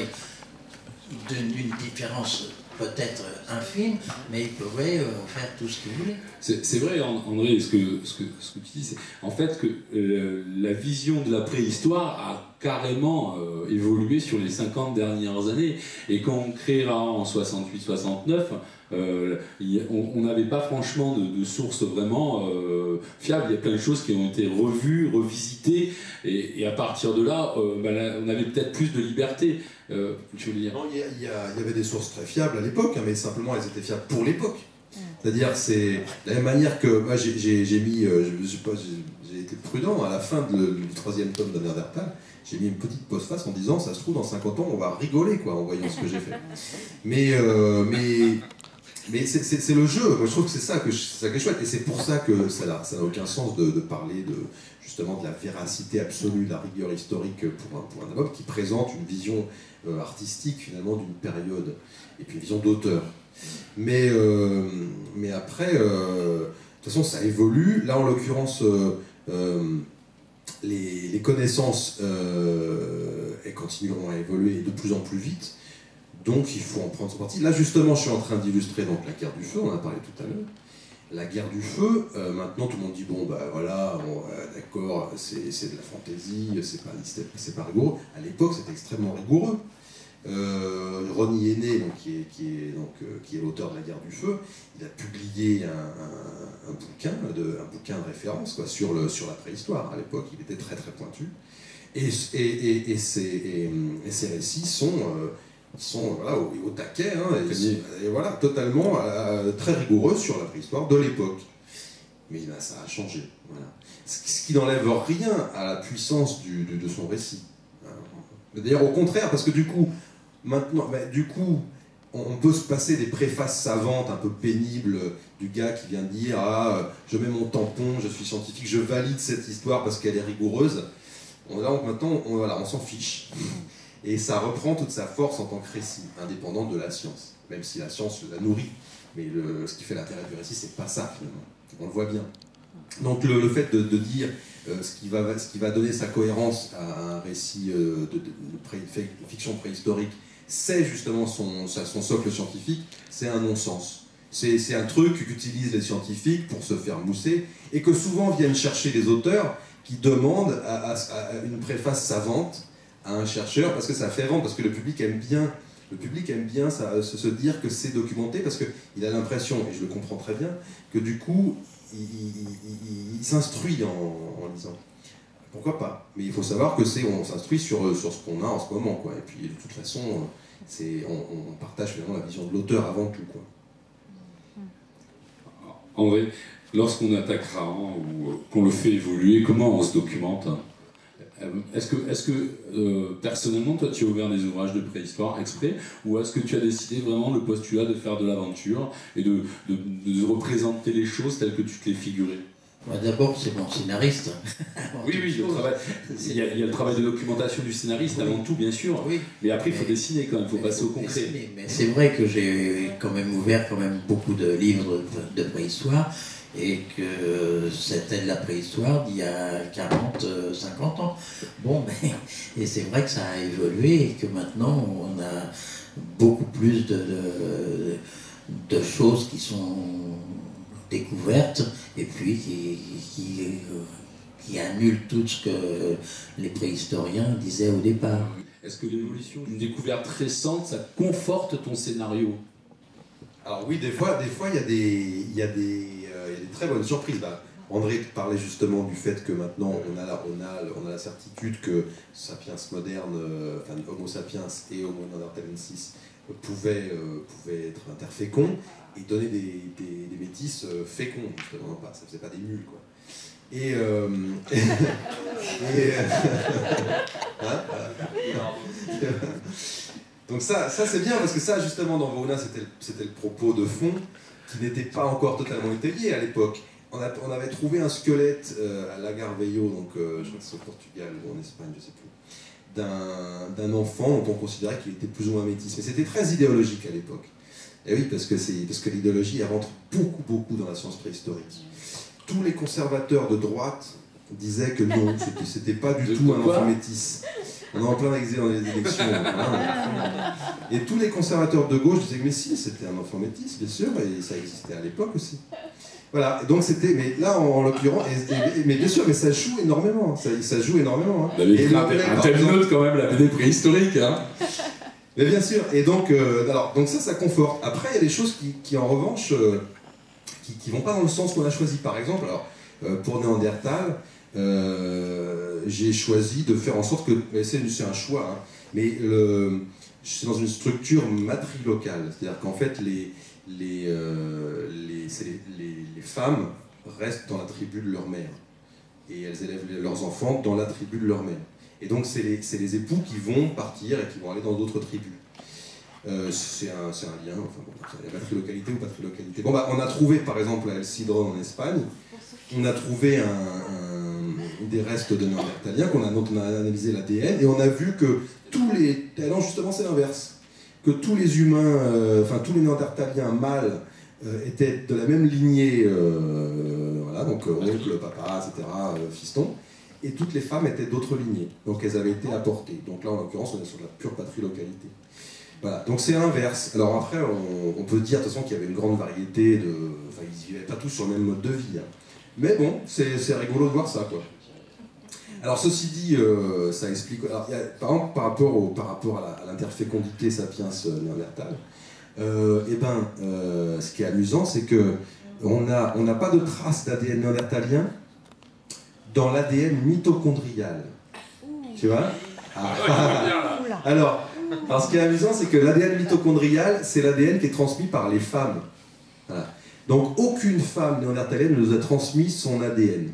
d'une différence peut-être infime, mais ils pouvaient faire tout ce qu'ils voulaient. C'est vrai, André, ce que tu dis, c'est en fait que la vision de la préhistoire a carrément évolué sur les 50 dernières années. Et quand on créera en 68-69, on n'avait pas franchement de sources vraiment fiables. Il y a plein de choses qui ont été revues, revisitées, et à partir de là, on avait peut-être plus de liberté. Tu veux dire ? Non, il y avait des sources très fiables à l'époque, hein, mais simplement elles étaient fiables pour l'époque. C'est-à-dire, c'est de la même manière que moi j'ai été prudent à la fin du 3e tome de Néandertal. J'ai mis une petite postface en disant, ça se trouve, dans 50 ans, on va rigoler, quoi, en voyant ce que j'ai fait. Mais c'est le jeu. Moi, je trouve que c'est ça qui est chouette. Et c'est pour ça que ça n'a aucun sens de parler justement de la véracité absolue, de la rigueur historique pour un album qui présente une vision artistique, finalement, d'une période, et puis une vision d'auteur. Mais après, de toute façon, ça évolue. Là, en l'occurrence, les connaissances elles continueront à évoluer de plus en plus vite, donc il faut en prendre son parti. Là justement je suis en train d'illustrer donc la guerre du feu, on en a parlé tout à l'heure. La guerre du feu, maintenant tout le monde dit bon bah voilà, d'accord, c'est de la fantaisie, c'est pas rigoureux. À l'époque c'était extrêmement rigoureux. Ronnie Henné, donc, qui est l'auteur de la guerre du feu, il a publié un bouquin de référence, quoi, sur la préhistoire. À l'époque, il était très très pointu. Et ces récits sont voilà, au taquet, hein, et voilà, totalement très rigoureux sur la préhistoire de l'époque. Mais ben, ça a changé. Voilà. Ce qui n'enlève rien à la puissance de son récit. D'ailleurs, au contraire, parce que du coup, maintenant, on peut se passer des préfaces savantes un peu pénibles du gars qui vient dire « Ah, je mets mon tampon, je suis scientifique, je valide cette histoire parce qu'elle est rigoureuse ». Là, maintenant, on s'en fiche. Et ça reprend toute sa force en tant que récit, indépendant de la science. Même si la science la nourrit. Mais ce qui fait l'intérêt du récit, c'est pas ça, finalement. On le voit bien. Donc le fait de dire ce qui va donner sa cohérence à un récit de fiction préhistorique, c'est justement son socle scientifique, c'est un non-sens. C'est un truc qu'utilisent les scientifiques pour se faire mousser, et que souvent viennent chercher les auteurs qui demandent à une préface savante à un chercheur, parce que ça fait vendre, parce que le public aime bien se dire que c'est documenté, parce qu'il a l'impression, et je le comprends très bien, que du coup, il s'instruit en lisant. Pourquoi pas? Mais il faut savoir que on s'instruit sur ce qu'on a en ce moment, quoi. Et puis de toute façon, on partage finalement la vision de l'auteur avant tout, quoi. En vrai, lorsqu'on attaque Rahan ou qu'on le fait évoluer, comment on se documente? Est-ce que personnellement, toi, tu as ouvert des ouvrages de préhistoire exprès, ou est-ce que tu as décidé vraiment le postulat de faire de l'aventure et de représenter les choses telles que tu te les figurais? D'abord, c'est mon scénariste. Oui, il y a le travail de documentation du scénariste avant tout, bien sûr. Oui, mais après, il faut dessiner quand même, il faut passer au concret. Mais c'est vrai que j'ai quand même ouvert beaucoup de livres de préhistoire, et que c'était de la préhistoire d'il y a 40, 50 ans. Bon, et c'est vrai que ça a évolué, et que maintenant, on a beaucoup plus de choses qui sont découvertes, et puis qui annulent tout ce que les préhistoriens disaient au départ. Est-ce que l'évolution d'une découverte récente, ça conforte ton scénario? Alors oui, des fois, il y a des très bonnes surprises. André parlait justement du fait que maintenant on a la certitude que Sapiens moderne, enfin Homo sapiens et Homo neanderthalensis pouvaient être interféconds et donner des métis féconds, justement, non pas, ça faisait pas des mules, quoi. Donc ça c'est bien, parce que ça justement dans Vouna c'était le propos de fond. qui n'était pas encore totalement étayé à l'époque. On avait trouvé un squelette à Lagarveio, donc je crois que c'est au Portugal ou en Espagne, je ne sais plus, d'un enfant dont on considérait qu'il était plus ou moins métis. Mais c'était très idéologique à l'époque. Et oui, parce que l'idéologie, elle rentre beaucoup dans la science préhistorique. Tous les conservateurs de droite disaient que non, c'était pas du tout un enfant métis. On est en plein exil dans les élections. Et tous les conservateurs de gauche disaient que mais si, c'était un enfant métis, bien sûr, et ça existait à l'époque aussi. Voilà, donc c'était, mais là en l'occurrence, mais bien sûr, mais ça joue énormément, ça joue énormément. Hein. Et un tel note quand même, la BD préhistorique. Hein. Mais bien sûr, et donc, donc ça conforte. Après, il y a des choses qui en revanche, qui vont pas dans le sens qu'on a choisi. Par exemple, alors, pour Néandertal, j'ai choisi de faire en sorte que, c'est un choix, hein, mais c'est dans une structure matrilocale, c'est-à-dire qu'en fait, les femmes restent dans la tribu de leur mère, et elles élèvent leurs enfants dans la tribu de leur mère. Et donc c'est les époux qui vont partir et qui vont aller dans d'autres tribus. C'est un lien, enfin bon, il y a matrilocalité ou patrilocalité. Bon bah on a trouvé par exemple à El Cidrón en Espagne, on a trouvé des restes de néandertaliens dont on a analysé l'ADN et on a vu que non justement c'est l'inverse, que tous les humains, enfin tous les néandertaliens mâles étaient de la même lignée, voilà, donc oncle, papa, etc., fiston. Et toutes les femmes étaient d'autres lignées, donc elles avaient été apportées. Donc là, en l'occurrence, on est sur de la pure patrilocalité. Voilà, donc c'est l'inverse. Alors après, on peut dire de toute façon qu'il y avait une grande variété de... Enfin, ils vivaient pas tous sur le même mode de vie. Hein. Mais bon, c'est rigolo de voir ça, quoi. Alors ceci dit, ça explique... Alors, par exemple, par rapport à l'interfécondité sapiens-néandertal, ce qui est amusant, c'est qu'on n'a pas de traces d'ADN néandertalien dans l'ADN mitochondrial. Tu vois Alors, ce qui est amusant, c'est que l'ADN mitochondrial, c'est l'ADN qui est transmis par les femmes. Voilà. Donc, aucune femme néandertalienne ne nous a transmis son ADN.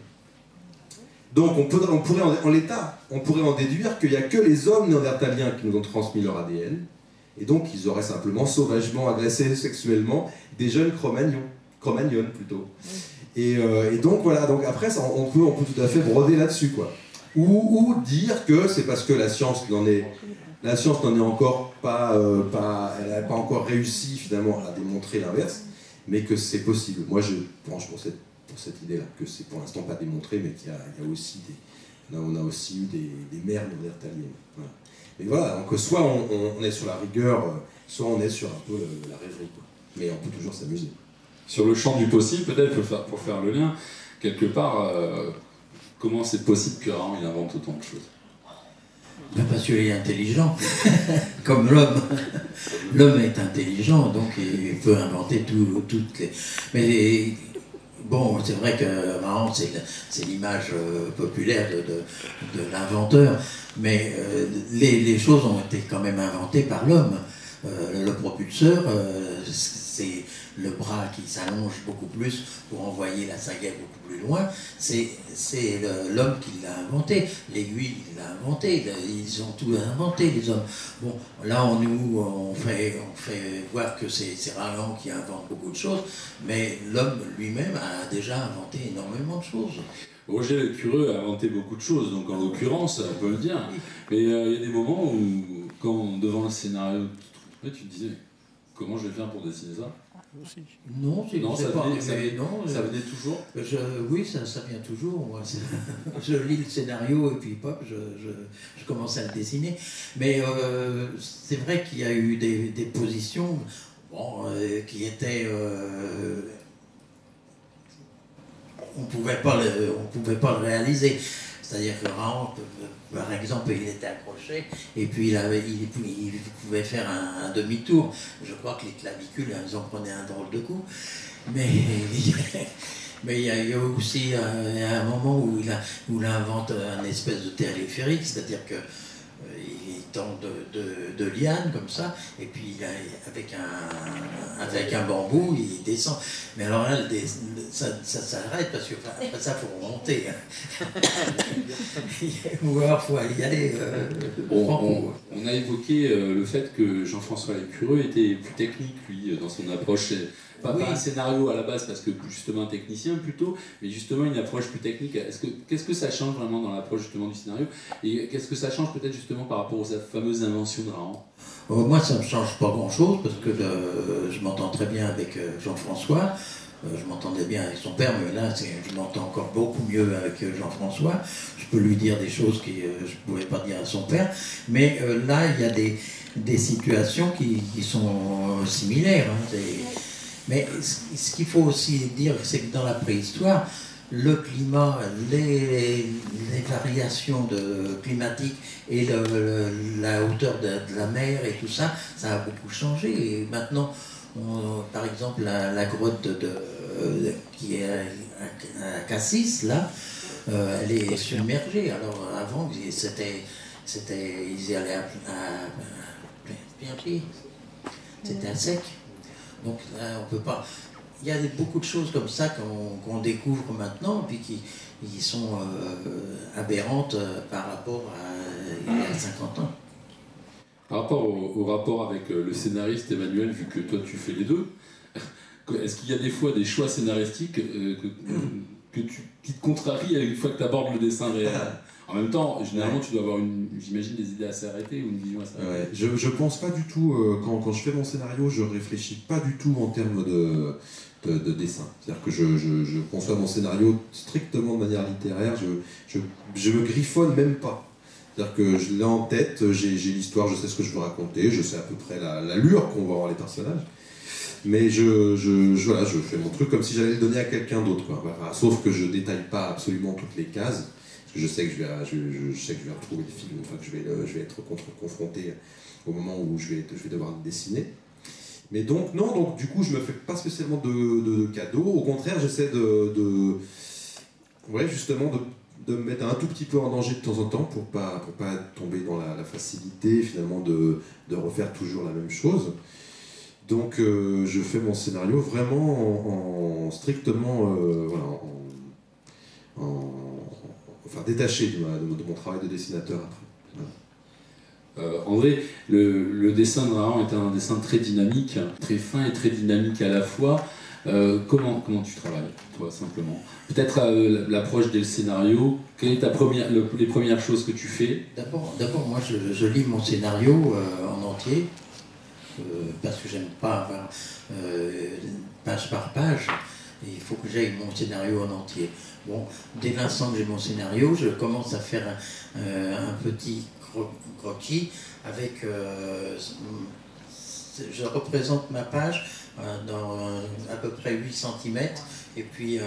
Donc, on pourrait en l'état, on pourrait en déduire qu'il n'y a que les hommes néandertaliens qui nous ont transmis leur ADN, et donc ils auraient simplement sauvagement agressé sexuellement des jeunes Cro-Magnons plutôt. Et donc voilà, donc après ça, on peut tout à fait broder là-dessus, quoi. Ou dire que c'est parce que la science n'en est encore pas, elle n'a pas encore réussi finalement à démontrer l'inverse, mais que c'est possible. Moi je penche pour cette idée-là, que c'est pour l'instant pas démontré, mais qu'il y a aussi on a aussi eu des mères néandertaliennes. Voilà. Mais voilà, donc soit on est sur la rigueur, soit on est sur un peu la rêverie, quoi. Mais on peut toujours s'amuser. Sur le champ du possible, peut-être pour faire le lien, quelque part, comment c'est possible que Raon il invente autant de choses? Parce qu'il est intelligent, comme l'homme. L'homme est intelligent, donc il peut inventer toutes les... Mais bon, c'est vrai que Raon, c'est l'image populaire de l'inventeur, mais les choses ont été quand même inventées par l'homme. Le propulseur, c'est le bras qui s'allonge beaucoup plus pour envoyer la sagaie beaucoup plus loin. C'est l'homme qui l'a inventé. L'aiguille, il l'a inventé. Ils ont tout inventé, les hommes. Bon, là, on fait voir que c'est Raon qui invente beaucoup de choses, mais l'homme lui-même a déjà inventé énormément de choses. Roger Le Curieux a inventé beaucoup de choses, donc en l'occurrence, on peut le dire. Mais il y a des moments où, quand devant le scénario, tu te disais, comment je vais faire pour dessiner ça? Non, ça venait toujours. Oui, ça vient toujours. Moi, je lis le scénario et puis pop, je commence à le dessiner. Mais c'est vrai qu'il y a eu des positions qui étaient... on pouvait pas le réaliser. C'est-à-dire que Raon, par exemple, il était accroché et puis il pouvait faire un demi-tour. Je crois que les clavicules, elles en prenaient un drôle de coup. Mais il y a eu aussi un moment où il invente un espèce de téléphérique, c'est-à-dire que il tend de liane comme ça, et puis avec un bambou, il descend. Mais alors là, ça s'arrête parce que après ça, il faut remonter. Ou alors, il faut y aller. On On a évoqué le fait que Jean-François Lécureux était plus technique, lui, dans son approche. Pas un scénario à la base, parce que justement un technicien plutôt, mais justement une approche plus technique. Qu'est-ce que ça change vraiment dans l'approche justement du scénario? Et qu'est-ce que ça change peut-être justement par rapport aux fameuses inventions de Rahan? Moi, ça ne me change pas grand-chose, parce que je m'entends très bien avec Jean-François. Je m'entendais bien avec son père, mais là, je m'entends encore beaucoup mieux avec Jean-François. Je peux lui dire des choses que je ne pouvais pas dire à son père. Mais là, il y a des situations qui sont similaires. Hein. Mais ce qu'il faut aussi dire, c'est que dans la préhistoire, le climat, les variations climatiques et la hauteur de la mer et tout ça, ça a beaucoup changé. Et maintenant, par exemple, la grotte qui est à Cassis, là, elle est submergée. Alors avant, ils y allaient à plein pied. C'était à sec. Donc là, on peut pas. Il y a beaucoup de choses comme ça qu'on découvre maintenant, puis qui sont aberrantes par rapport à il y a 50 ans. Par rapport au rapport avec le scénariste Emmanuel, vu que toi tu fais les deux, est-ce qu'il y a des fois des choix scénaristiques qui te contrarient une fois que tu abordes le dessin réel? En même temps, généralement, tu dois avoir, j'imagine, des idées assez arrêtées ou une vision assez arrêtée. Ouais, je pense pas du tout, quand je fais mon scénario, je réfléchis pas du tout en termes de dessin. C'est-à-dire que je conçois mon scénario strictement de manière littéraire, je me griffonne même pas. C'est-à-dire que je l'ai en tête, j'ai l'histoire, je sais ce que je veux raconter, je sais à peu près l'allure qu'ont va avoir les personnages. Mais voilà, je fais mon truc comme si j'allais le donner à quelqu'un d'autre. Voilà, sauf que je détaille pas absolument toutes les cases. Je sais que je vais retrouver le film, enfin que je vais être confronté au moment où je vais devoir le dessiner. Mais donc, non, donc du coup, je me fais pas spécialement de cadeaux. Au contraire, j'essaie justement de me mettre un tout petit peu en danger de temps en temps pour pas tomber dans la facilité, finalement, de refaire toujours la même chose. Donc, je fais mon scénario vraiment strictement, détaché de mon travail de dessinateur après. André, le dessin de Rahan est un dessin très dynamique, très fin et très dynamique à la fois. Comment tu travailles, toi, simplement? Peut-être l'approche des scénarios. Quelle est les premières choses que tu fais? D'abord, moi, je lis mon scénario en entier, parce que j'aime pas avoir page par page. Il faut que j'aille mon scénario en entier. Bon, dès l'instant que j'ai mon scénario, je commence à faire un petit croquis avec... je représente ma page dans à peu près 8 cm et puis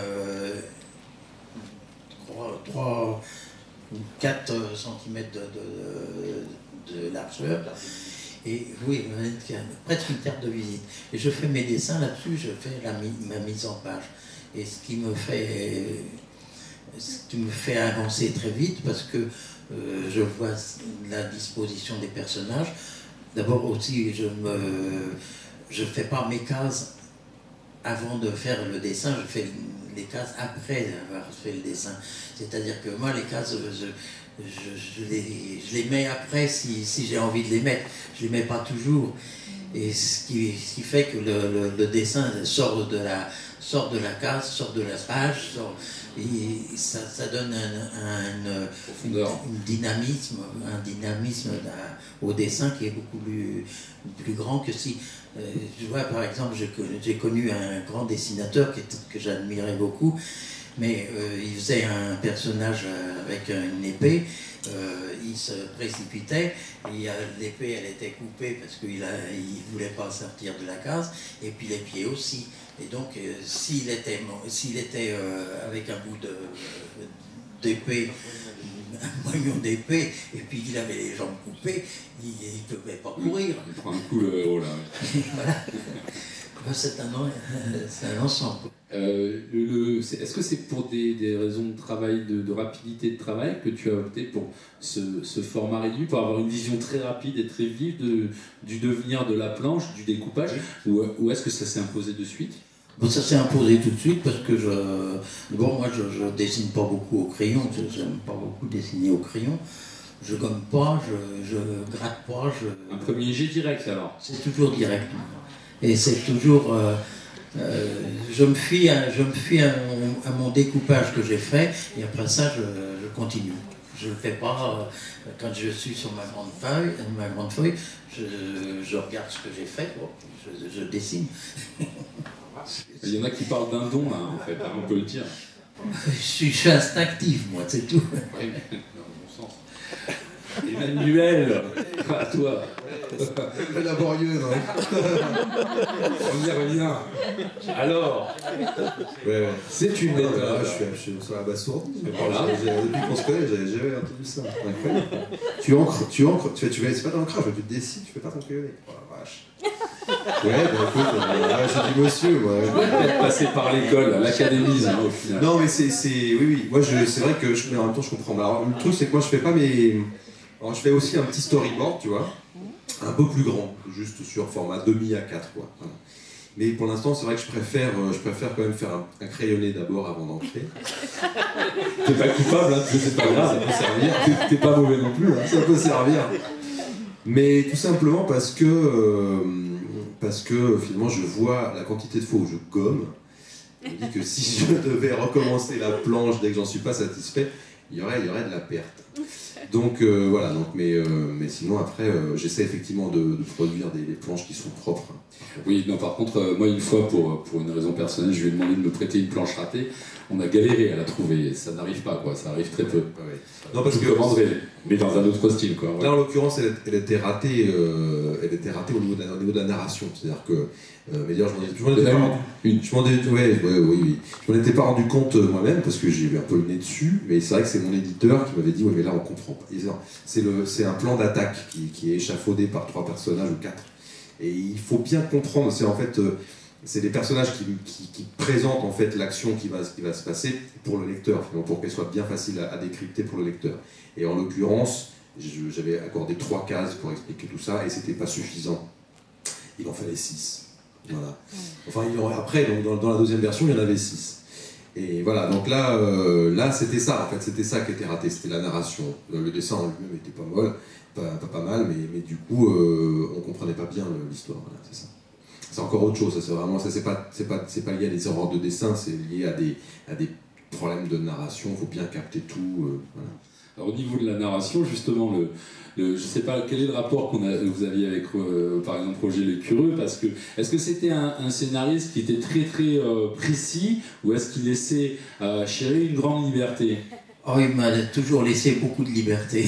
3 ou 4 cm de largeur. Et oui, presque une carte de visite. Et je fais mes dessins là-dessus, je fais ma mise en page. Et ce qui me fait avancer très vite, parce que je vois la disposition des personnages. D'abord aussi, je fais pas mes cases avant de faire le dessin, je fais les cases après avoir fait le dessin. C'est-à-dire que moi, les cases, je les mets après si j'ai envie de les mettre. Je les mets pas toujours. Et ce qui fait que le dessin sort de la case, sort de la page, et ça donne un dynamisme au dessin qui est beaucoup plus grand que si... je vois par exemple, j'ai connu un grand dessinateur que j'admirais beaucoup, mais il faisait un personnage avec une épée, il se précipitait, l'épée elle était coupée parce qu'il ne voulait pas sortir de la case, et puis les pieds aussi. Et donc s'il était avec un bout d'épée, un moignon d'épée, et puis il avait les jambes coupées, il ne pouvait pas courir. Il prend un coup le héros là. Voilà. C'est un ensemble. Est-ce que c'est pour des raisons de travail, de rapidité de travail, que tu as opté pour ce format réduit, pour avoir une vision très rapide et très vive du devenir de la planche, du découpage, ou est-ce que ça s'est imposé de suite? Bon, ça s'est imposé tout de suite parce que moi je dessine pas beaucoup au crayon, j'aime pas beaucoup dessiner au crayon. je gomme pas, je gratte pas. Un premier jet direct alors. C'est toujours direct. Et c'est toujours... je me fie à mon découpage que j'ai fait, et après ça, je continue. Je ne le fais pas quand je suis sur ma grande feuille, je regarde ce que j'ai fait, bon, je dessine. Il y en a qui parlent d'un don, là, en fait, on peut le dire. Je suis instinctif, moi, c'est tout. Oui, mais dans le bon sens. Emmanuel, à toi. Laborieux, non? On y revient. Alors, ouais. C'est une méthode. Je suis sur la basse-sourde. Voilà. Depuis qu'on se connaît, j'avais jamais entendu ça. Incroyable. Tu fais, c'est pas dans l'ancrage, tu décides, tu fais pas ton crayonné. Oh la vache. Ouais, bah écoute, j'ai dit monsieur, moi. Peut-être passer par l'école, l'académie, au final. Non, mais oui. Moi, c'est vrai que, mais en même temps, je comprends. Alors, le truc, c'est que moi, je fais pas mes. Alors, je fais aussi un petit storyboard, tu vois, un peu plus grand, juste sur format demi A4, quoi. Voilà. Mais pour l'instant, c'est vrai que je préfère quand même faire un crayonné d'abord avant d'entrer. T'es pas coupable, hein, c'est pas grave, ça peut servir. T'es pas mauvais non plus. Hein. Ça peut servir. Mais tout simplement parce que finalement, je vois la quantité de fois où je gomme. Je me dis que si je devais recommencer la planche dès que j'en suis pas satisfait, il y aurait de la perte. Donc voilà, mais sinon après, j'essaie effectivement de produire des planches qui sont propres. Oui, non, par contre, moi une fois, pour une raison personnelle, je lui ai demandé de me prêter une planche ratée. On a galéré à la trouver, ça n'arrive pas, quoi, ça arrive très peu. Ouais. Non, parce que mais dans un autre style, quoi. Ouais. Là, en l'occurrence, elle était ratée au niveau de la narration. C'est-à-dire que, mais d'ailleurs, je m'en étais pas rendu compte moi-même, parce que j'ai eu un peu le nez dessus, mais c'est vrai que c'est mon éditeur qui m'avait dit, ouais, mais là, on comprend pas. C'est un plan d'attaque qui est échafaudé par 3 personnages ou 4. Et il faut bien comprendre, c'est en fait... c'est des personnages qui présentent en fait l'action qui va se passer pour le lecteur, pour qu'elle soit bien facile à décrypter pour le lecteur. Et en l'occurrence, j'avais accordé 3 cases pour expliquer tout ça, et c'était pas suffisant. Il en fallait 6. Voilà. Enfin, après, donc, dans la deuxième version, il y en avait 6. Et voilà, donc là c'était ça, en fait, c'était ça qui était raté, c'était la narration. Le dessin en lui-même était pas mal, mais du coup, on comprenait pas bien l'histoire, voilà, c'est ça. C'est encore autre chose, c'est pas lié à des erreurs de dessin, c'est lié à des problèmes de narration, il faut bien capter tout. Voilà. Alors, au niveau de la narration, justement, je ne sais pas quel est le rapport que vous aviez avec, par exemple, Roger Le Curieux, parce que est-ce que c'était un scénariste qui était très très précis, ou est-ce qu'il laissait Chéri une grande liberté? Oh, il m'a toujours laissé beaucoup de liberté.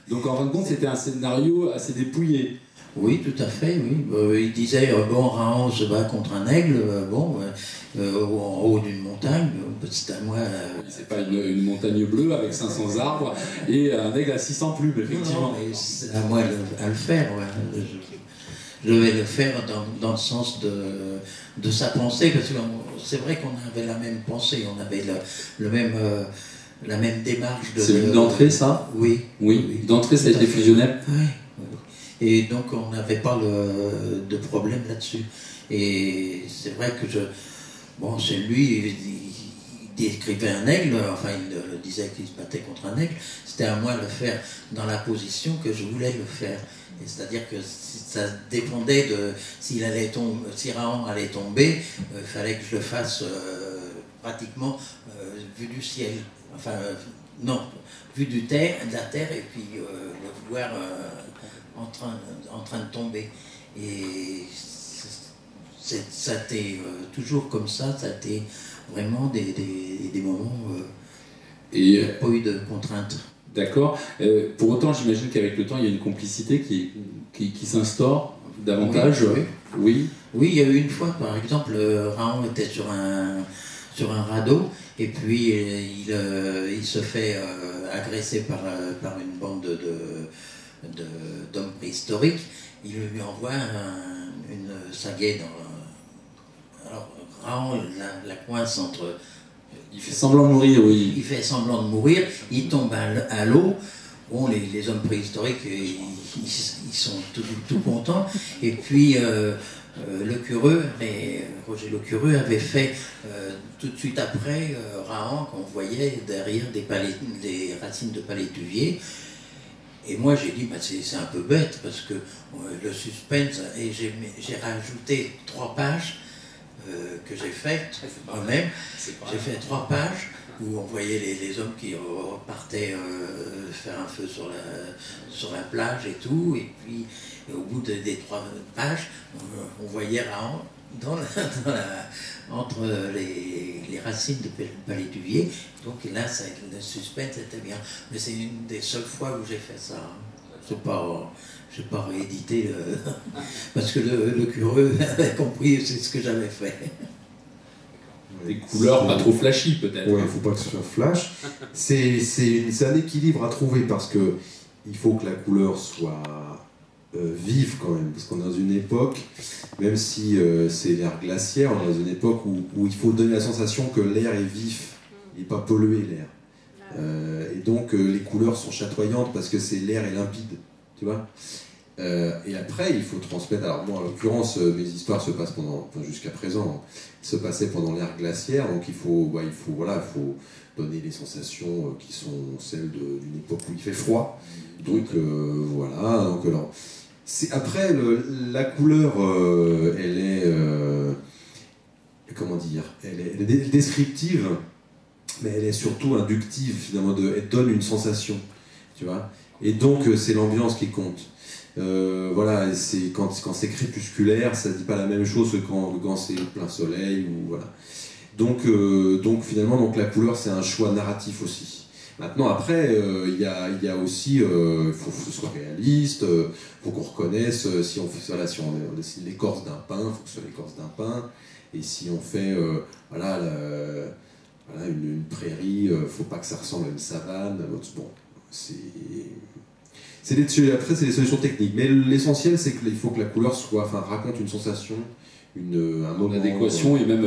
Donc en fin de compte, c'était un scénario assez dépouillé. Oui, tout à fait, oui. Il disait, bon, Raon se bat contre un aigle, en haut d'une montagne, c'est à moi... C'est pas une montagne bleue avec 500 arbres et un aigle à 600 plumes, effectivement. Non, c'est à moi à le faire, ouais. Je vais le faire dans le sens de sa pensée, parce que c'est vrai qu'on avait la même pensée, on avait la même démarche de... C'est d'entrée, ça? Oui. Oui, d'entrée, ça a été fusionnel? Oui. Et donc on n'avait pas de problème là-dessus. Et c'est vrai que c'est lui, il décrivait un aigle, enfin il disait qu'il se battait contre un aigle, c'était à moi de le faire dans la position que je voulais le faire. C'est-à-dire que ça dépendait de si Raon allait tomber, il fallait que je le fasse pratiquement vu du ciel. Enfin, non, vu de la terre, et puis le voir en train de tomber. Et ça a été toujours comme ça a été vraiment des moments où il n'y a pas eu de contraintes. D'accord. Pour autant, j'imagine qu'avec le temps, il y a une complicité qui s'instaure davantage. Oui, il y a eu une fois, par exemple, Raon était sur un radeau, et puis il se fait agresser par une bande d'hommes préhistoriques. Il lui envoie une sagaie dans... Alors, Raon la coince entre... Il fait semblant de mourir, oui. Il fait semblant de mourir, il tombe à l'eau. Bon, les hommes préhistoriques, ils sont tout contents. Et puis, Roger Le Curieux avait fait tout de suite après Raon, qu'on voyait derrière des racines de palétuvier. Et moi j'ai dit, bah, c'est un peu bête parce que le suspense, et j'ai rajouté 3 pages que j'ai faites moi-même. J'ai fait 3 pages où on voyait les hommes qui repartaient faire un feu sur la plage et tout. Et puis au bout des 3 pages, on voyait Raon entre les racines de palétuvier. Donc là, le suspense était bien. Mais c'est une des seules fois où j'ai fait ça. Je n'ai pas réédité parce que le curieux avait compris c'est ce que j'avais fait. Des couleurs pas trop flashy peut-être. Ouais, il ne faut pas que ce soit flash. C'est un équilibre à trouver parce que il faut que la couleur soit vive quand même, parce qu'on est dans une époque, même si c'est l'ère glaciaire, on est dans une époque où il faut donner la sensation que l'air est vif, il n'est pas pollué l'air. Et donc les couleurs sont chatoyantes parce que l'air est limpide, tu vois. Et après, il faut transmettre. Alors moi, en l'occurrence, mes histoires se passent jusqu'à présent, se passaient pendant l'ère glaciaire, donc il faut donner les sensations qui sont celles d'une époque où il fait froid. Donc voilà. Donc alors, après la couleur, elle est comment dire, elle est descriptive, mais elle est surtout inductive finalement. Elle donne une sensation, tu vois. Et donc c'est l'ambiance qui compte. Voilà, quand c'est crépusculaire, ça dit pas la même chose que quand c'est plein soleil ou voilà. Donc finalement, la couleur c'est un choix narratif aussi. Maintenant après, il y a aussi, faut que ce soit réaliste, faut qu'on reconnaisse si on fait si on dessine l'écorce d'un pin, faut que ce soit l'écorce d'un pin. Et si on fait une prairie, faut pas que ça ressemble à une savane. Bon, après, c'est des solutions techniques, mais l'essentiel, c'est qu'il faut que la couleur raconte une sensation, un moment. L'adéquation et même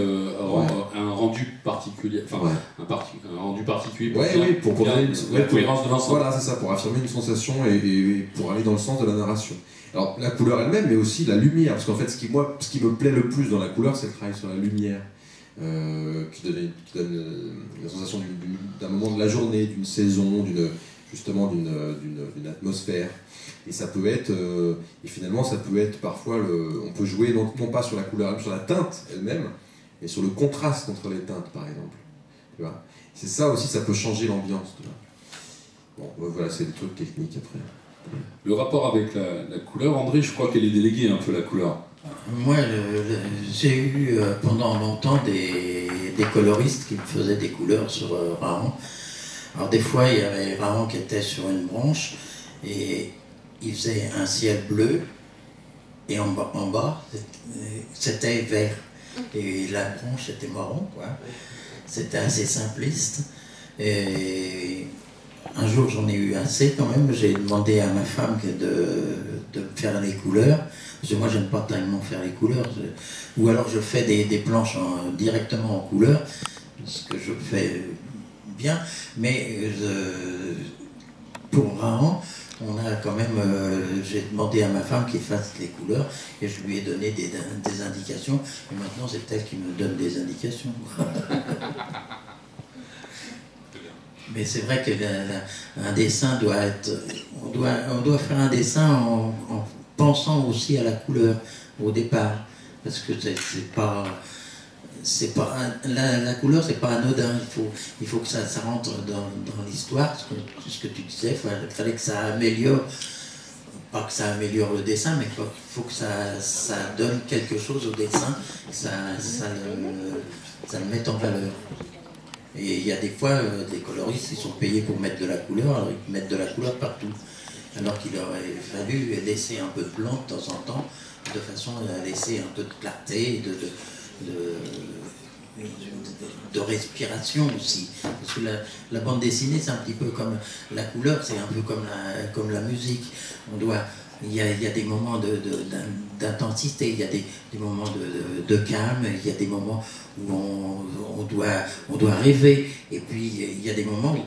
un rendu particulier, un rendu particulier pour donner la cohérence de l'ensemble. Voilà, c'est ça, pour affirmer une sensation et pour aller dans le sens de la narration. Alors, la couleur elle-même, mais aussi la lumière, parce qu'en fait, ce qui me plaît le plus dans la couleur, c'est le travail sur la lumière, qui donne la sensation d'un moment de la journée, d'une saison, justement d'une atmosphère. Et ça peut être, et finalement ça peut être parfois, on peut jouer non pas sur la couleur, sur la teinte elle-même, mais sur le contraste entre les teintes par exemple. Tu vois, c'est ça aussi, ça peut changer l'ambiance. Bon, voilà, c'est des trucs techniques après. Le rapport avec la couleur, André, je crois qu'elle est déléguée un peu la couleur. Moi, j'ai eu pendant longtemps des coloristes qui me faisaient des couleurs sur Raon. Alors des fois, il y avait Raon qui était sur une branche et il faisait un ciel bleu et en bas, c'était vert. Et la branche était marron, quoi. C'était assez simpliste. Et un jour, j'en ai eu assez quand même. J'ai demandé à ma femme de me faire les couleurs. Parce que moi, j'aime pas tellement faire les couleurs. Ou alors, je fais des planches directement en couleur, ce que je fais bien. Mais pour Raon, on a quand même, j'ai demandé à ma femme qu'il fasse les couleurs et je lui ai donné des indications. Et maintenant, c'est elle qui me donne des indications. Mais c'est vrai que un dessin doit être... On doit faire un dessin en pensant aussi à la couleur au départ. Parce que la couleur, c'est pas anodin. Il faut que ça rentre dans l'histoire. Ce que tu disais, il fallait que ça améliore, pas que ça améliore le dessin, mais il faut que ça donne quelque chose au dessin, que ça le mette en valeur. Et il y a des fois, des coloristes, ils sont payés pour mettre de la couleur, alors ils mettent de la couleur partout. Alors qu'il aurait fallu laisser un peu de blanc de temps en temps, de façon à laisser un peu de clarté, de respiration aussi. Parce que la bande dessinée, c'est un petit peu comme la couleur, c'est un peu comme la musique. Il y a des moments d'intensité, il y a des moments de calme, il y a des moments où on doit rêver, et puis il y a des moments où il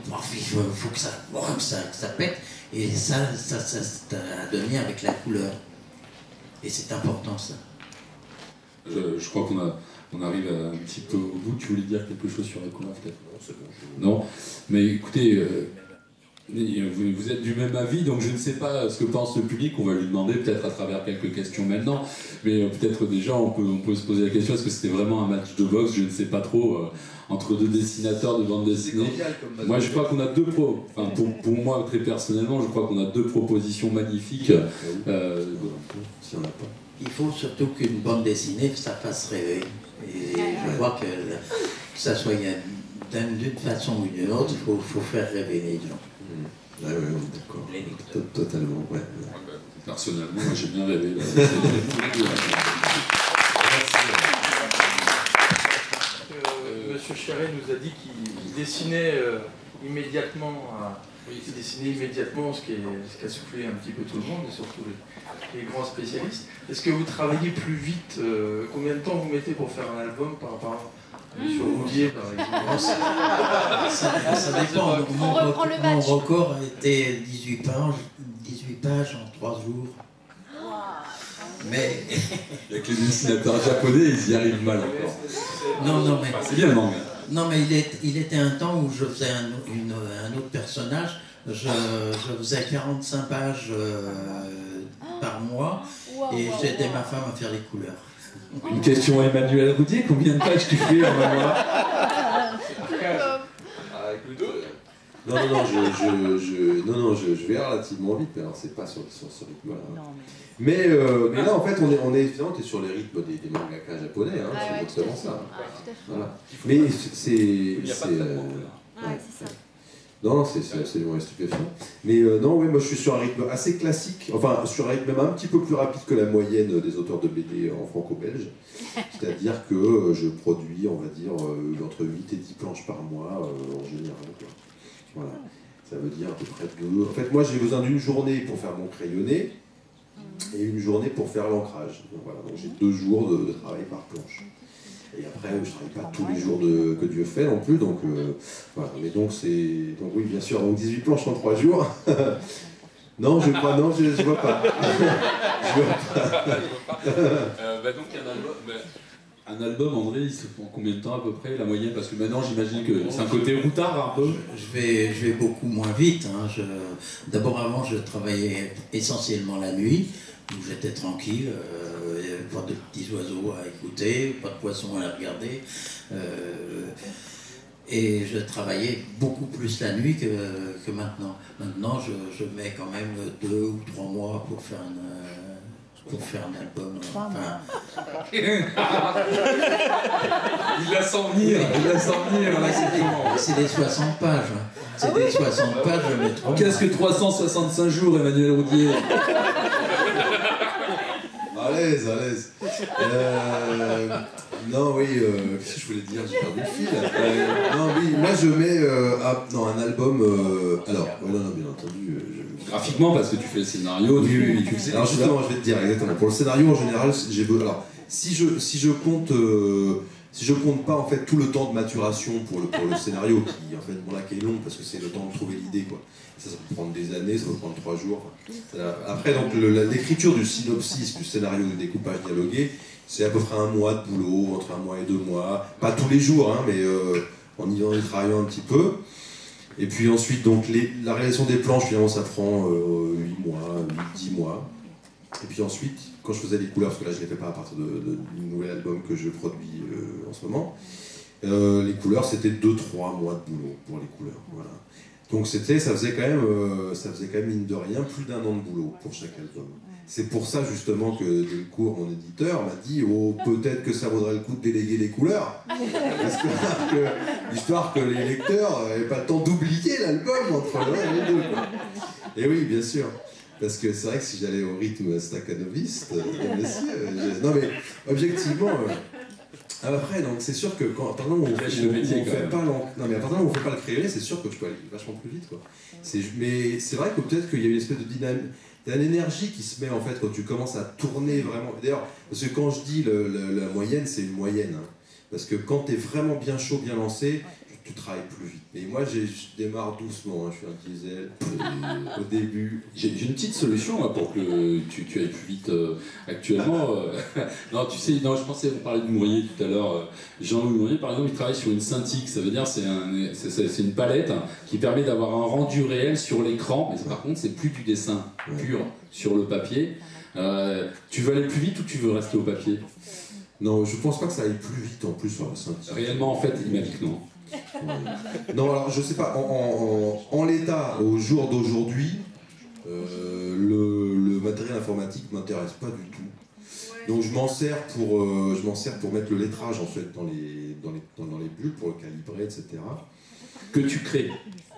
faut que ça pète, et ça a donné avec la couleur. Et c'est important ça. Je crois qu'on arrive un petit peu au bout. Tu voulais dire quelque chose sur la couleur peut-être? Non, c'est bon. Non, mais écoutez, Vous êtes du même avis, donc je ne sais pas ce que pense le public. On va lui demander peut-être à travers quelques questions maintenant, mais peut-être déjà on peut se poser la question, est-ce que c'était vraiment un match de boxe? Je ne sais pas trop, entre deux dessinateurs de bande dessinée. Moi je crois qu'on a pour moi très personnellement, je crois qu'on a deux propositions magnifiques. Il faut surtout qu'une bande dessinée, ça fasse rêver. Et je crois que ça soit d'une façon ou d'une autre, il faut faire rêver les gens. Ouais, on est d'accord. Totalement, ouais. Personnellement, moi j'ai bien rêvé. Monsieur Chéret nous a dit qu'il dessinait immédiatement, ce qui a soufflé un petit peu tout le monde, et surtout les grands spécialistes. Est-ce que vous travaillez plus vite? Combien de temps vous mettez pour faire un album par rapport à Monsieur Roudier, par exemple? Ça dépend. Mon record était 18 pages en 3 jours. Mais... Avec les dessinateurs japonais, ils y arrivent mal encore. Non, mais... C'est bien le manga. Non, mais il était un temps où je faisais un autre personnage. Je faisais 45 pages par mois et j'aidais ma femme à faire les couleurs. Une question à Emmanuel Roudier, combien de pages tu fais en mois? Non, je vais relativement vite, mais alors c'est pas sur ce rythme-là. Mais là, en fait, on est évidemment sur les rythmes des mangakas japonais, hein, c'est exactement ça. Voilà. Mais c'est non, c'est absolument stupéfiant. Mais non, oui, moi je suis sur un rythme assez classique, enfin sur un rythme même un petit peu plus rapide que la moyenne des auteurs de BD en franco-belge. C'est-à-dire que je produis, on va dire, entre 8 et 10 planches par mois en général. Voilà. Ça veut dire à peu près 2. En fait, moi j'ai besoin d'une journée pour faire mon crayonné et une journée pour faire l'ancrage. Donc voilà, donc j'ai 2 jours de travail par planche. Et après, je ne travaille pas tous les jours que Dieu fait non plus, donc voilà. Mais donc oui, bien sûr, donc 18 planches en 3 jours. Non, je crois, non, je vois pas. Je vois pas. Donc un album, André, il se prend combien de temps à peu près, la moyenne? Parce que maintenant, j'imagine que c'est un côté routard un peu. Je vais beaucoup moins vite. Hein. D'abord, avant, je travaillais essentiellement la nuit, où j'étais tranquille. Il n'y avait pas de petits oiseaux à écouter, pas de poissons à regarder. Et je travaillais beaucoup plus la nuit que maintenant. Maintenant, je mets quand même 2 ou 3 mois pour faire un album. Enfin... Il la sent venir, c'est des 60 pages. C'est des 60 pages, je mets 3 mois. Qu'est-ce que 365 jours, Emmanuel Roudier? À l'aise. Non, oui, qu'est-ce que je voulais dire? J'ai perdu le fil. Non, oui, moi je mets un album. Alors, non, bien entendu. Graphiquement, parce que tu fais le scénario, oui, tu sais. Alors, justement, je vais te dire exactement. Pour le scénario, en général, j'ai besoin. Alors, si je compte pas en fait tout le temps de maturation pour le scénario, qui en fait, bon, là, qui est long, parce que c'est le temps de trouver l'idée, quoi. Ça peut prendre des années, ça peut prendre 3 jours. Après, donc, l'écriture du synopsis, du scénario de découpage dialogué, c'est à peu près 1 mois de boulot, entre 1 mois et 2 mois. Pas tous les jours, hein, mais en y travaillant un petit peu. Et puis ensuite, donc, la réalisation des planches, finalement, ça prend 8 mois, 10 mois. Et puis ensuite, quand je faisais les couleurs, parce que là, je ne les fais pas à partir du nouvel album que je produis en ce moment, les couleurs, c'était 2-3 mois de boulot pour les couleurs. Voilà. Donc ça faisait quand même, mine de rien, plus d'1 an de boulot pour chaque album. C'est pour ça justement que Delcourt, mon éditeur, m'a dit « Oh, peut-être que ça vaudrait le coup de déléguer les couleurs !» Histoire que les lecteurs n'aient pas le temps d'oublier l'album entre l'un et les deux. Et oui, bien sûr. Parce que c'est vrai que si j'allais au rythme staccanoviste, non mais objectivement... Après, donc c'est sûr que à partir du moment où on ne fait pas le crayonné, c'est sûr que tu peux aller vachement plus vite, quoi. Mais c'est vrai que peut-être qu'il y a une espèce de dynamique, il y a une énergie qui se met en fait quand tu commences à tourner vraiment. D'ailleurs, parce que quand je dis la moyenne, c'est une moyenne. Hein. Parce que quand tu es vraiment bien chaud, bien lancé, tu travailles plus vite. Mais moi, je démarre doucement, hein, je suis un diesel au début. J'ai une petite solution là, pour que tu ailles plus vite actuellement. Non, tu sais, non, je pensais, on parlait de Mourier tout à l'heure. Jean-Louis Mourier, par exemple, il travaille sur une scintille. Ça veut dire c'est une palette qui permet d'avoir un rendu réel sur l'écran. Mais par contre, c'est plus du dessin pur sur le papier. Tu veux aller plus vite ou tu veux rester au papier? Non, je pense pas que ça aille plus vite en plus sur la scintille. Réellement, en fait, il m'a dit que non. Non, alors je sais pas, en l'état, au jour d'aujourd'hui, le matériel informatique m'intéresse pas du tout. Donc je m'en sers pour mettre le lettrage en fait dans les bulles, pour le calibrer, etc. Que tu crées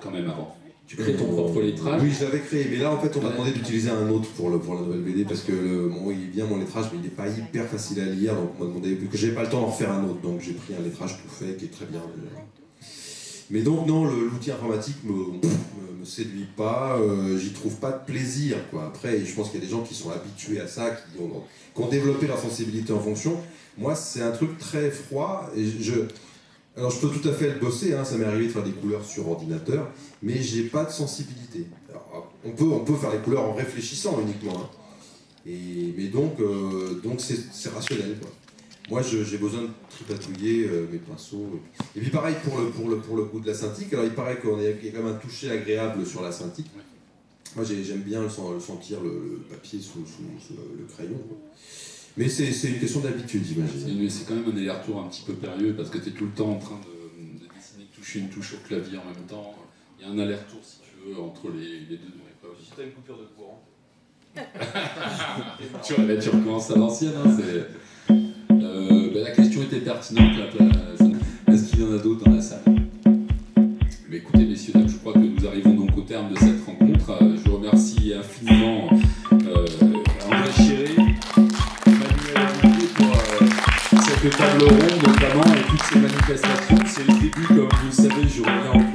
quand même avant. Tu crées ton propre lettrage. Oui, je l'avais créé, mais là en fait on m'a demandé d'utiliser un autre pour la nouvelle BD parce que il est bien mon lettrage, mais il n'est pas hyper facile à lire, donc on m'a demandé que j'avais pas le temps d'en refaire un autre, donc j'ai pris un lettrage tout fait qui est très bien. Mais donc non, l'outil informatique me séduit pas, j'y trouve pas de plaisir, quoi. Après, je pense qu'il y a des gens qui sont habitués à ça, qui ont développé leur sensibilité en fonction. Moi, c'est un truc très froid, et alors je peux tout à fait le bosser, hein, ça m'est arrivé de faire des couleurs sur ordinateur, mais j'ai pas de sensibilité. Alors, on peut faire les couleurs en réfléchissant uniquement, hein. Mais donc c'est rationnel, quoi. Moi, j'ai besoin de tripatouiller mes pinceaux. Et puis pareil pour le goût de la synthique. Alors il paraît qu'il y a quand même un toucher agréable sur la synthique. Moi, j'aime bien le sentir le papier sous le crayon, quoi. Mais c'est une question d'habitude, j'imagine. C'est quand même un aller-retour un petit peu périlleux parce que tu es tout le temps en train de dessiner, de toucher une touche au clavier en même temps. Il y a un aller-retour, si tu veux, entre les deux. Si tu as une coupure de courant. Tu recommences à l'ancienne. Hein, la question était pertinente. Est-ce qu'il y en a d'autres dans la salle? Mais écoutez, messieurs, dames, je crois que nous arrivons donc au terme de cette rencontre. Je remercie infiniment André Chéré, cette table ronde notamment et toutes ces manifestations. C'est le début, comme vous le savez, je reviens en